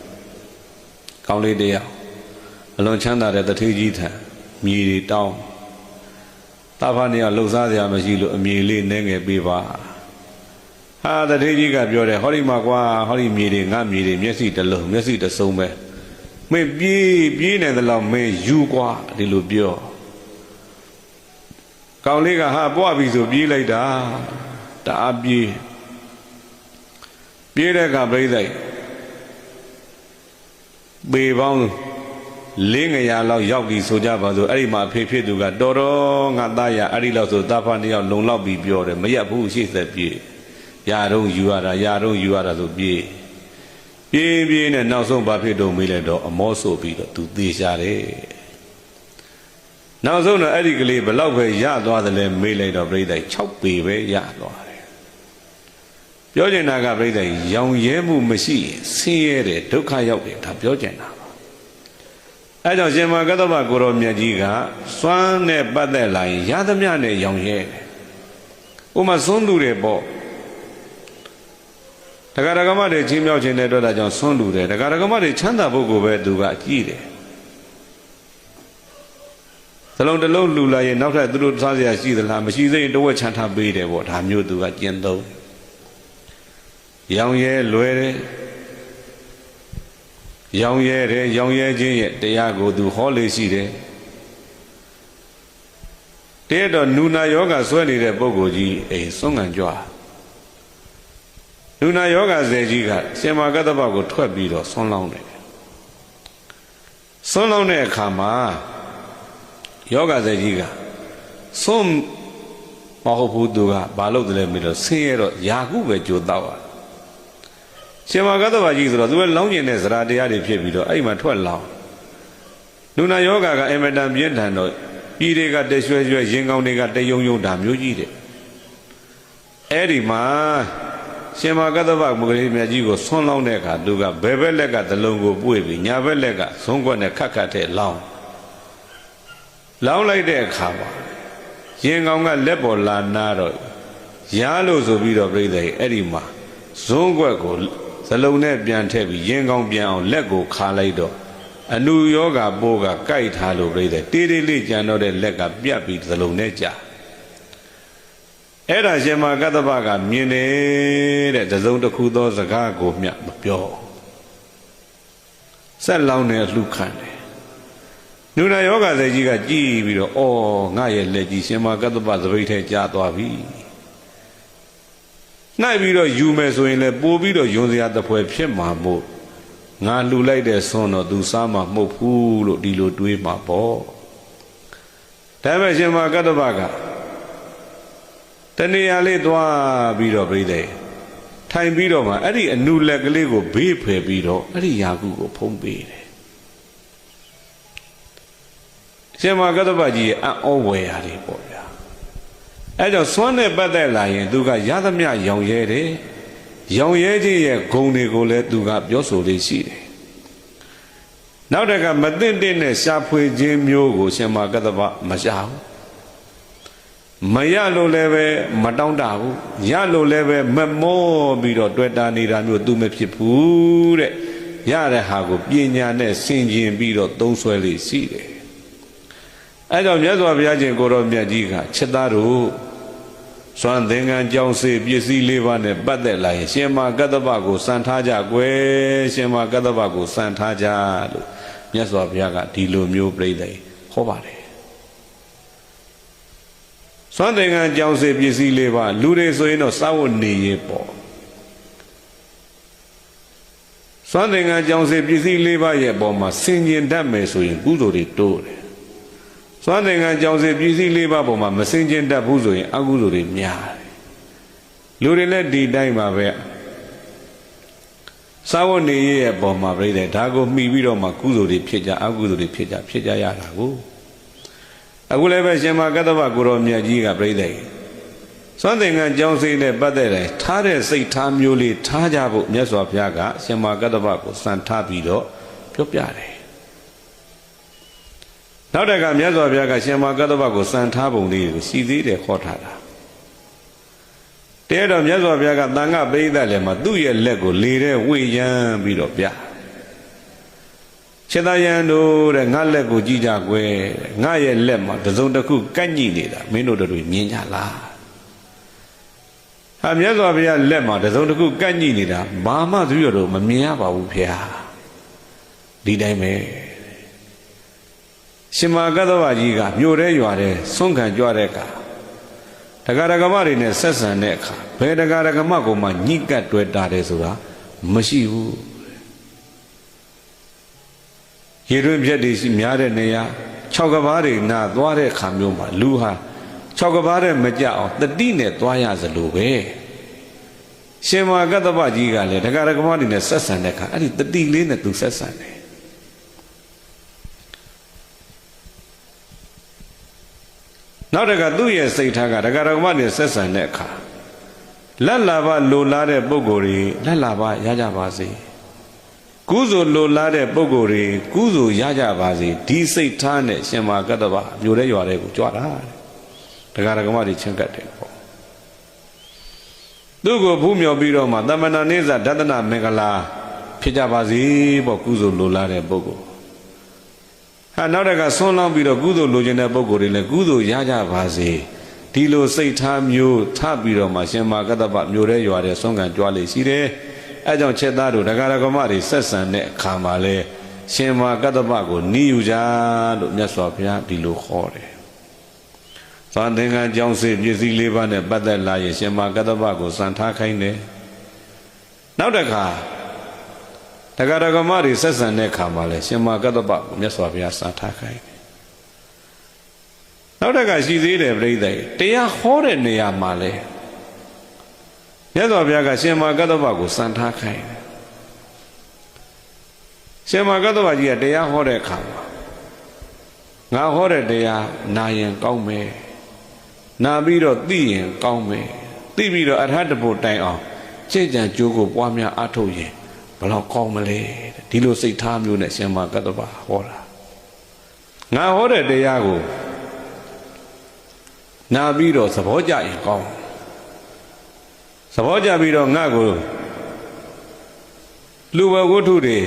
ကောင်းလေးတရားအလွန်ချမ်းသာတဲ့တထေးကြီးထံမြေတွေတောင်းတာဖာနေရလှုပ်ရှားစရာမရှိလို့အမြေလေးနဲငယ်ပေးပါဟာတထေးကြီးကပြောတယ်ဟောဒီမှာကွာဟောဒီမြေတွေငါမြေတွေမျက်စိတစ်လုံးမျက်စိတစ်စုံပဲမင်းပြေးနေသလောက်မင်းယူကွာဒီလိုပြောကောင်းလေးကဟာပွားပြီဆိုပြေးလိုက်တာတအားပြေးတဲ့ကပြိဿပေပေါင်း400လောက်ရောက်ပြီဆိုကြပါစို့အဲ့ဒီမှာဖေဖြစ်သူကတော်တော်ငါသားရအဲ့ဒီလောက်ဆိုသားဖား2ယောက်လုံလောက်ပြီးပြောတယ်မရက်ဘူးရှေ့ဆက်ပြေးရတော့ယူရတာဆိုပြေးနဲ့နောက်ဆုံးဘာဖြစ်တော့မေးလိုက်တော့အမောဆိုပြီးတော့သူသေးရှာတယ်နောက်ဆုံးတော့အဲ့ဒီကလေးဘလောက်ပဲရသွားတယ်လဲမေးလိုက်တော့ပြိဿ6ပေပဲရသွားတယ်ပြောချင်တာကပြိဿရောင်ရဲမှုမရှိရင်ဆင်းရဲတယ်ဒုက္ခရောက်တယ်ဒါပြောချင်တာအဲကြောင့်ရှင်မကတ္တဗကိုရောမြတ်ကြီးကစွမ်းနဲ့ပတ်သက်လာရင်ရသမျှနဲ့ရောင်ရဲတယ်ဥမာစွန်းသူတွေပေါ့ဒကာဒကမတွေချင်းမြောက်ခြင်းတဲ့အတွက်ဒါကြောင့်စွန်းလူတယ်ဒကာဒကမတွေချမ်းသာပုဂ္ဂိုလ်ပဲသူကကြည့်တယ်သလုံးတစ်လုံးလှူလာရင်နောက်ထပ်သူတို့စားစရာရှိသလားမရှိသေးရင်တဝက်ချမ်းသာပေးတယ်ပေါ့ဒါမျိုးသူကကျင့်သုံးရောင်ရဲလွယ်တယ်ရောင်ရဲခြင်းရဲ့တရားကိုသူဟောလေရှိတယ်တဲ့တော့နူနာယောဂဆွဲနေတဲ့ပုဂ္ဂိုလ်ကြီးစွန့်ငံကြွနူနာယောဂဇေကြီးကရှင်မာကတ္တပကိုထွက်ပြီးတော့ဆွန့်လောင်းတယ်ဆွန့်လောင်းတဲ့အခါမှာယောဂဇေကြီးကဆွန့်မဟုတ်ဘူးသူကဘာလို့တလဲမေးတော့ဆင်းရဲတော့ယာကုပဲကြိုတော့ရှင်မာကတ္တဗကြီးဆိုတော့သူကလောင်းကျင်တဲ့ဇရာတရားတွေဖြစ်ပြီးတော့အဲ့မှာထွက်လောင်းနုနာယောဂကအင်မတန်ပြင်းထန်တော့ပြည်တွေကတရွှဲရွှဲရင်ကောင်းတွေကတယုံယုံဒါမျိုးကြီးတဲ့အဲ့ဒီမှာရှင်မာကတ္တဗမုဂလေးမြတ်ကြီးကိုဆွန်းလောင်းတဲ့အခါသူကဘယ်ဘက်လက်ကသလုံးကိုပွေပြီးညာဘက်လက်ကဇုံးခွက်နဲ့ခတ်တဲ့လောင်းလိုက်တဲ့အခါမှာရင်ကောင်းကလက်ပေါ်လာနာတော့ရားလို့ဆိုပြီးတော့ပြိဿအဲ့ဒီမှာဇုံးခွက်ကိုဇလုံးနဲ့ပြန်ထည့်ပြီးရင်ကောင်းပြန်အောင်လက်ကိုခါလိုက်တော့အနုယောဂပိုးကကြိုက်ထားလို့ပြိဿတေးသေးလေးကြံတော့တဲ့လက်ကပြတ်ပြီးဇလုံးနဲ့ကြာအဲ့ဒါရှင်မာကတ္တဗကမြင်တယ်တဲ့ဇုံတစ်ခုသောစကားကိုမျှမပြောဆက်လောင်းနေလှူခံတယ်နုနာယောဂဇေကြီးကကြည်ပြီးတော့အော်ငါရဲ့လက်ကြီးရှင်မာကတ္တဗသပိတ်ထဲကြာသွားပြီနိုင်ပြီးတော့ယူမယ်ဆိုရင်လည်းပို့ပြီးတော့ယွန်စရာတပွဲဖြစ်မှာမို့ငါလှူလိုက်တဲ့ဆွန်းတော့သူစားမှာမဟုတ်ဘူးလို့ဒီလိုတွေးမှာပေါ့ဒါပေမဲ့ရှင်မာကတ္တဗကတဏှာလေးသွားပြီးတော့ပြိဿထိုင်ပြီးတော့မှအဲ့ဒီအနုလက်ကလေးကိုဘေးဖယ်ပြီးတော့အဲ့ဒီယာကုကိုဖုံးပေးတယ်ရှင်မာကတ္တဗကြီးရဲ့အံ့ဩဝယ်ရတယ်ပေါ့ဗျာအဲကြောင့်စွမ်းနဲ့ပတ်သက်လာရင်သူကရသမျှရောင်ရဲတယ်ရောင်ရဲခြင်းရဲ့ဂုဏ်တွေကိုလည်းသူကပြောဆိုလေးရှိတယ်နောက်တကမသိတဲ့နဲ့ရှားဖွေခြင်းမျိုးကိုရှင်မာကတ္တဗမရှာဘူးမရလို့လည်းပဲမတောင်းတဘူးရလို့လည်းပဲမမောပြီးတော့တွေ့တာနေတာမျိုးသူမဖြစ်ဘူးတဲ့ရတဲ့ဟာကိုပညာနဲ့ဆင်ခြင်ပြီးတော့သုံးဆွဲလေးရှိတယ်အဲကြောင့်မြတ်စွာဘုရားရှင်ကိုရောမြတ်ကြီးကချက်သားတို့စွမ်းသင်္ကန်းကြောင်းစေပစ္စည်း၄ပါးနဲ့ပတ်သက်လာရင်ရှင်မာကတ္တဗကိုစံထားကြကွယ်ရှင်မာကတ္တဗကိုစံထားကြလို့မြတ်စွာဘုရားကဒီလိုမျိုးပြိဿဟောပါတယ်စွမ်းသင်္ကန်းကြောင်းစေပစ္စည်း၄ပါးလူတွေဆိုရင်တော့စာဝတ်နေရေးပေါ့စွမ်းသင်္ကန်းကြောင်းစေပစ္စည်း၄ပါးရဲ့အပေါ်မှာဆင်ခြင်တတ်မယ်ဆိုရင်ကုသိုလ်တွေတိုးတယ်စွမ်းသင်္ကန်းကြောင်းစေပစ္စည်း၄ပါးပေါ်မှာမဆင်ခြင်တတ်ဘူးဆိုရင်အကုသိုလ်တွေများတယ်လူတွေလည်းဒီတိုင်းပါပဲ စာဝတ်နေရဲ့ပေါ်မှာပြိတဲ့ဒါကိုမှီပြီးတော့မှကုသိုလ်တွေဖြစ်ကြအကုသိုလ်တွေဖြစ်ကြရတာကိုအခုလည်းပဲရှင်မကတ္တဗကိုရောမြတ်ကြီးကပြိတဲ့စွမ်းသင်္ကန်းကြောင်းစိတ်နဲ့ပတ်သက်တယ်ထားတဲ့စိတ်ထားမျိုးလေးထားကြဖို့မြတ်စွာဘုရားကရှင်မကတ္တဗကိုစံထားပြီးတော့ပြောပြတယ်နောက်တကမြတ်စွာဘုရားကရှင်မကတ္တဗကိုစံထားပုံလေးကိုစီသေးတယ်ခေါ်ထားတာတဲတော့မြတ်စွာဘုရားကတန်ခါပိဋကလည်းမှာသူ့ရဲ့လက်ကိုလေတဲ့ဝေယံပြီးတော့ပြခြေသားယံတို့တဲ့ငါလက်ကိုကြည့်ကြကွယ်ငါရဲ့လက်မှာတစုံတစ်ခုကန့်ညိနေတာမင်းတို့တို့မြင်ကြလားဟာမြတ်စွာဘုရားလက်မှာတစုံတစ်ခုကန့်ညိနေတာဘာမှသူရတော့မမြင်ရပါဘူးဖေဟာဒီတိုင်းပဲရှင်မကတ္တဗကြီးကမြို့ထဲရွာထဲဆွန့်ခံကြွတဲ့အခါတရားဓမ္မတွေနဲ့ဆက်ဆံတဲ့အခါဘယ်တရားဓမ္မကိုမှညှိကပ်တွေ့တာတယ်ဆိုတာမရှိဘူးရေတွင်းပြက်တွေရှိများတဲ့နေရာ6ကဘာတွေနာသွားတဲ့အခါမျိုးမှာလူဟာ6ကဘာတဲ့မကြအောင်တတိနဲ့သွားရစလို့ပဲရှင်မကတ္တဗကြီးကလည်းတရားဓမ္မတွေနဲ့ဆက်ဆံတဲ့အခါအဲ့ဒီတတိလေးနဲ့သူဆက်ဆံတယ်နောက်တကသူ့ရဲ့စိတ်ထားကတရားဓမ္မနဲ့ဆက်ဆံတဲ့အခါလက်လာဘလိုလားတဲ့ပုဂ္ဂိုလ်တွေလက်လာဘရကြပါစေကုသိုလ်လိုလားတဲ့ပုဂ္ဂိုလ်တွေကုသိုလ်ရကြပါစေဒီစိတ်ထားနဲ့ရှင်မကတ္တဗမြို့ထဲရွာထဲကိုကြွတာတရားဓမ္မတွေချင်းကပ်တယ်ပေါ့သူ့ကိုဖူးမြော်ပြီးတော့မှသမဏနိစ္စဒသနမင်္ဂလာဖြစ်ကြပါစေပေါ့ကုသိုလ်လိုလားတဲ့ပုဂ္ဂိုလ်ဟာနောက်တကဆွန်းလောင်းပြီးတော့ကုသိုလ်လိုချင်တဲ့ပုဂ္ဂိုလ်တွေလည်းကုသိုလ်ရကြပါစေဒီလိုစိတ်ထားမျိုးထပြီးတော့မှရှင်မကတ္တဗမြို့ထဲရွာထဲဆွမ်းခံကြွားလေရှိတယ်အဲကြောင့်ချက်သားတို့တရားဓမ္မတွေဆက်ဆံတဲ့အခါမှာလဲရှင်မကတ္တဗကိုနီးယူကြလို့မြတ်စွာဘုရားဒီလိုခေါ်တယ်။သာသင်္ကန်းကြောင်းစေပစ္စည်း၄ပါးနဲ့ပတ်သက်လာရင်ရှင်မကတ္တဗကိုစံထားခိုင်းတယ်။နောက်တစ်ခါတရားဓမ္မတွေဆက်ဆံတဲ့အခါမှာလဲရှင်မကတ္တဗကိုမြတ်စွာဘုရားစံထားခိုင်းတယ်။နောက်တစ်ခါရှိသေးတယ်ပြိဿတရားဟောတဲ့နေရာမှာလဲမြတ်စွာဘုရားကရှင်မကတ္တဗကိုစံထားခိုင်းတယ်ရှင်မကတ္တဗကြီးကတရားဟောတဲ့အခါမှာငါဟောတဲ့တရားနာရင်ကောင်းမယ်နာပြီးတော့သိရင်ကောင်းမယ်သိပြီးတော့အရဟတဖို့တိုင်အောင်စိတ်ကြံကြိုးကိုပွားများအားထုတ်ရင်ဘယ်တော့ကောင်းမလဲဒီလိုစိတ်ထားမျိုးနဲ့ရှင်မကတ္တဗဟောတာငါဟောတဲ့တရားကိုနာပြီးတော့သဘောကျရင်ကောင်းသဘောကျပြီးတော့ငါ့ကိုလူဘဝတ္ထုတွေ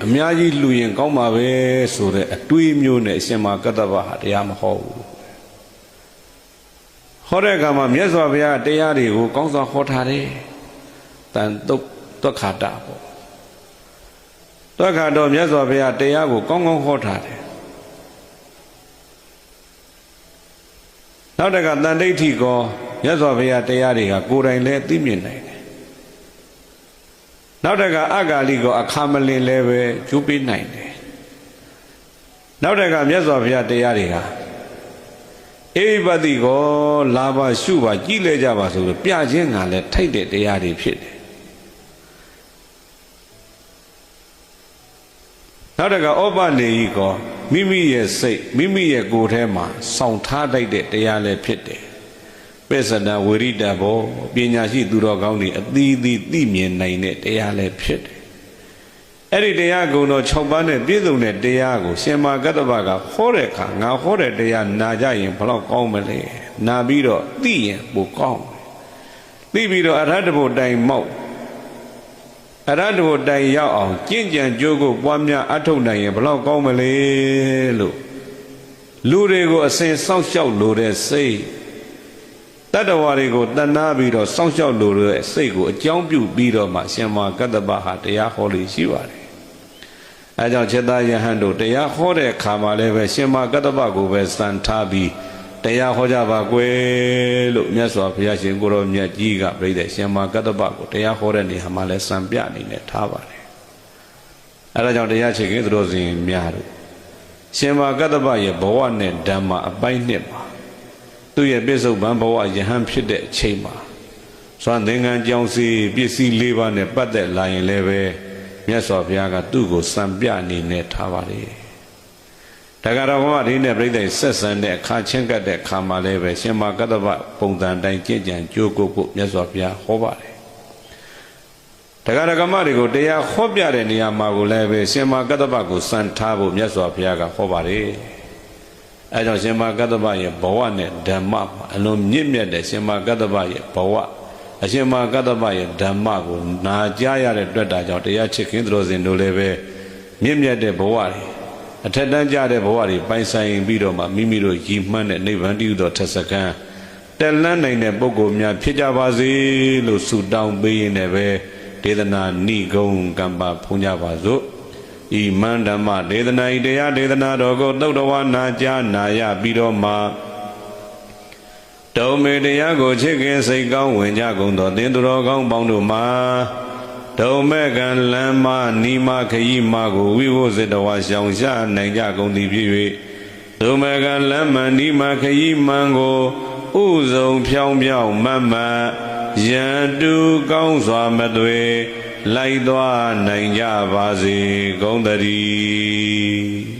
အများကြီးလူရင်ကောင်းပါပဲဆိုတဲ့အတွေးမျိုးနဲ့အရှင်မကတ္တဗဟာတရားမဟောဘူးဟောတဲ့အခါမှာမြတ်စွာဘုရားတရားတွေကိုကောင်းစွာဟောထားတယ်တန်တုတ်သွက်ခါတာပေါ့သွက်ခါတော့မြတ်စွာဘုရားတရားကိုကောင်းကောင်းဟောထားတယ်နောက်တကတန်ဋိဋ္ဌိကောမြတ်စွာဘုရားတရားတွေကကိုယ်တိုင်လည်းသိမြင်နိုင်တယ်နောက်တကအဂါလိကောအခါမလင်လည်းပဲကျိုးပေးနိုင်တယ်နောက်တကမြတ်စွာဘုရားတရားတွေကအေဟိပတိကောလာပါရှုပါကြည်လဲကြပါဆိုလို့ပြခြင်းကလည်းထိုက်တဲ့တရားတွေဖြစ်တယ်နောက်တကဩပနေဤကောမိမိရဲ့စိတ်မိမိရဲ့ကိုယ်ထဲမှာစောင့်ထားတတ်တဲ့တရားလည်းဖြစ်တယ်ပစ္စဒဝိရိတဘောပညာရှိသူတော်ကောင်းတွေအသီးသီးသိမြင်နိုင်တဲ့တရားလည်းဖြစ်တယ်အဲ့ဒီတရားကုံတော်6ပါးနဲ့ပြည့်စုံတဲ့တရားကိုရှင်မကတ္တဗကဟောတဲ့အခါငါဟောတဲ့တရားနာကြရင်ဘယ်တော့ကောင်းမလဲနာပြီးတော့သိရင်ပိုကောင်းသိပြီးတော့အရဟတဘုတိုင်မောက်အရဟတဘုတိုင်ရောက်အောင်ကျင့်ကြံကြိုးကိုပွားများအထုတ်နိုင်ရင်ဘယ်တော့ကောင်းမလဲလို့လူတွေကိုအစဉ်စောင့်ရှောက်လို့တဲ့စိတ်တတ္တဝါတွေကိုတဏှာပြီးတော့စောင့်ရှောက်လို့တဲ့စိတ်ကိုအကြောင်းပြုပြီးတော့မှရှင်မကတ္တဗဟာတရားဟောလို့ရှိပါတယ်အဲကြောင့်ခြေသားယဟန်တို့တရားဟောတဲ့အခါမှာလည်းပဲရှင်မကတ္တဗကိုပဲစံထားပြီးတရားဟောကြပါကွယ်လို့မြတ်စွာဘုရားရှင်ကိုရောမြတ်ကြီးကပြိတဲ့ရှင်မကတ္တဗကိုတရားဟောတဲ့နေရာမှာလည်းစံပြအနေနဲ့ထားပါတယ်အဲဒါကြောင့်တရားချေခင်သူတို့စဉ်များတို့ရှင်မကတ္တဗရဲ့ဘဝနဲ့ဓမ္မအပိုင်းနှစ်ပါသူရဲ့ပြစ္ဆုတ်ပံဘဝယဟန်ဖြစ်တဲ့အချိန်မှာစွမ်းသင်္ကန်းကြောင်းစီပစ္စည်း၄ပါးနဲ့ပတ်သက်လာရင်လည်းပဲ မြတ်စွာဘုရားကသူ့ကိုစံပြအနေနဲ့ထားပါလေတက္ကရာဘဝဒီနဲ့ပြိဿဆက်ဆံတဲ့အခါချင်းကပ်တဲ့အခါမှာလည်းပဲရှင်မကတ္တဗပုံစံတိုင်းကြင်ကြံကြိုးကုတ်ဖို့မြတ်စွာဘုရားဟောပါတယ်တက္ကရာကမတွေကိုတရားဟောပြတဲ့နေရာမှာကိုလည်းပဲရှင်မကတ္တဗကိုစံထားဖို့မြတ်စွာဘုရားကဟောပါတယ်အဲကြောင့်ရှင်မကတ္တဗရဲ့ဘဝနဲ့ဓမ္မအလွန်မြင့်မြတ်တဲ့ရှင်မကတ္တဗရဲ့ဘဝအရှင်မကတ္တဗရဲ့ဓမ္မကိုနာကြားရတဲ့တွေ့တာကြောင့်တရားချစ်ခင်သူတော်စင်တို့လည်းပဲမြင့်မြတ်တဲ့ဘဝတွေအထက်တန်းကြတဲ့ဘဝတွေပိုင်ဆိုင်ပြီးတော့မှမိမိတို့ရည်မှန်းတဲ့နိဗ္ဗာန်တည်းဟူသောထက်စကံတက်လန်းနိုင်တဲ့ပုဂ္ဂိုလ်များဖြစ်ကြပါစေလို့ဆုတောင်းပေးရင်လည်းပဲဒေသနာဏိဂုံကမ္ပါဖုံးကြပါစို့ဤမန္ဓမ္မဒေသနာဤတရားဒေသနာတော်ကိုသုတ်တော်ဝါနာကြားနာရပြီးတော့မှတုံမေတရားကိုချစ်ခင်စိတ်ကောင်းဝင်ကြကုန်သောသင်သူတော်ကောင်းပေါင်းတို့မှာဒုံမဲ့ကံလမ်းမနီမခရီးမကိုဝိဝုဇ္ဇတဝါရှောင်ရှားနိုင်ကြကုန်သည်ဖြစ်၍ဒုံမဲ့ကံလမ်းမနီမခရီးမှန်ကိုဥဆုံးဖြောင်းဖြောင်းမတ်မတ်ရန်တူကောင်းစွာမသွေလိုက်သွားနိုင်ကြပါစေကုန်သတည်း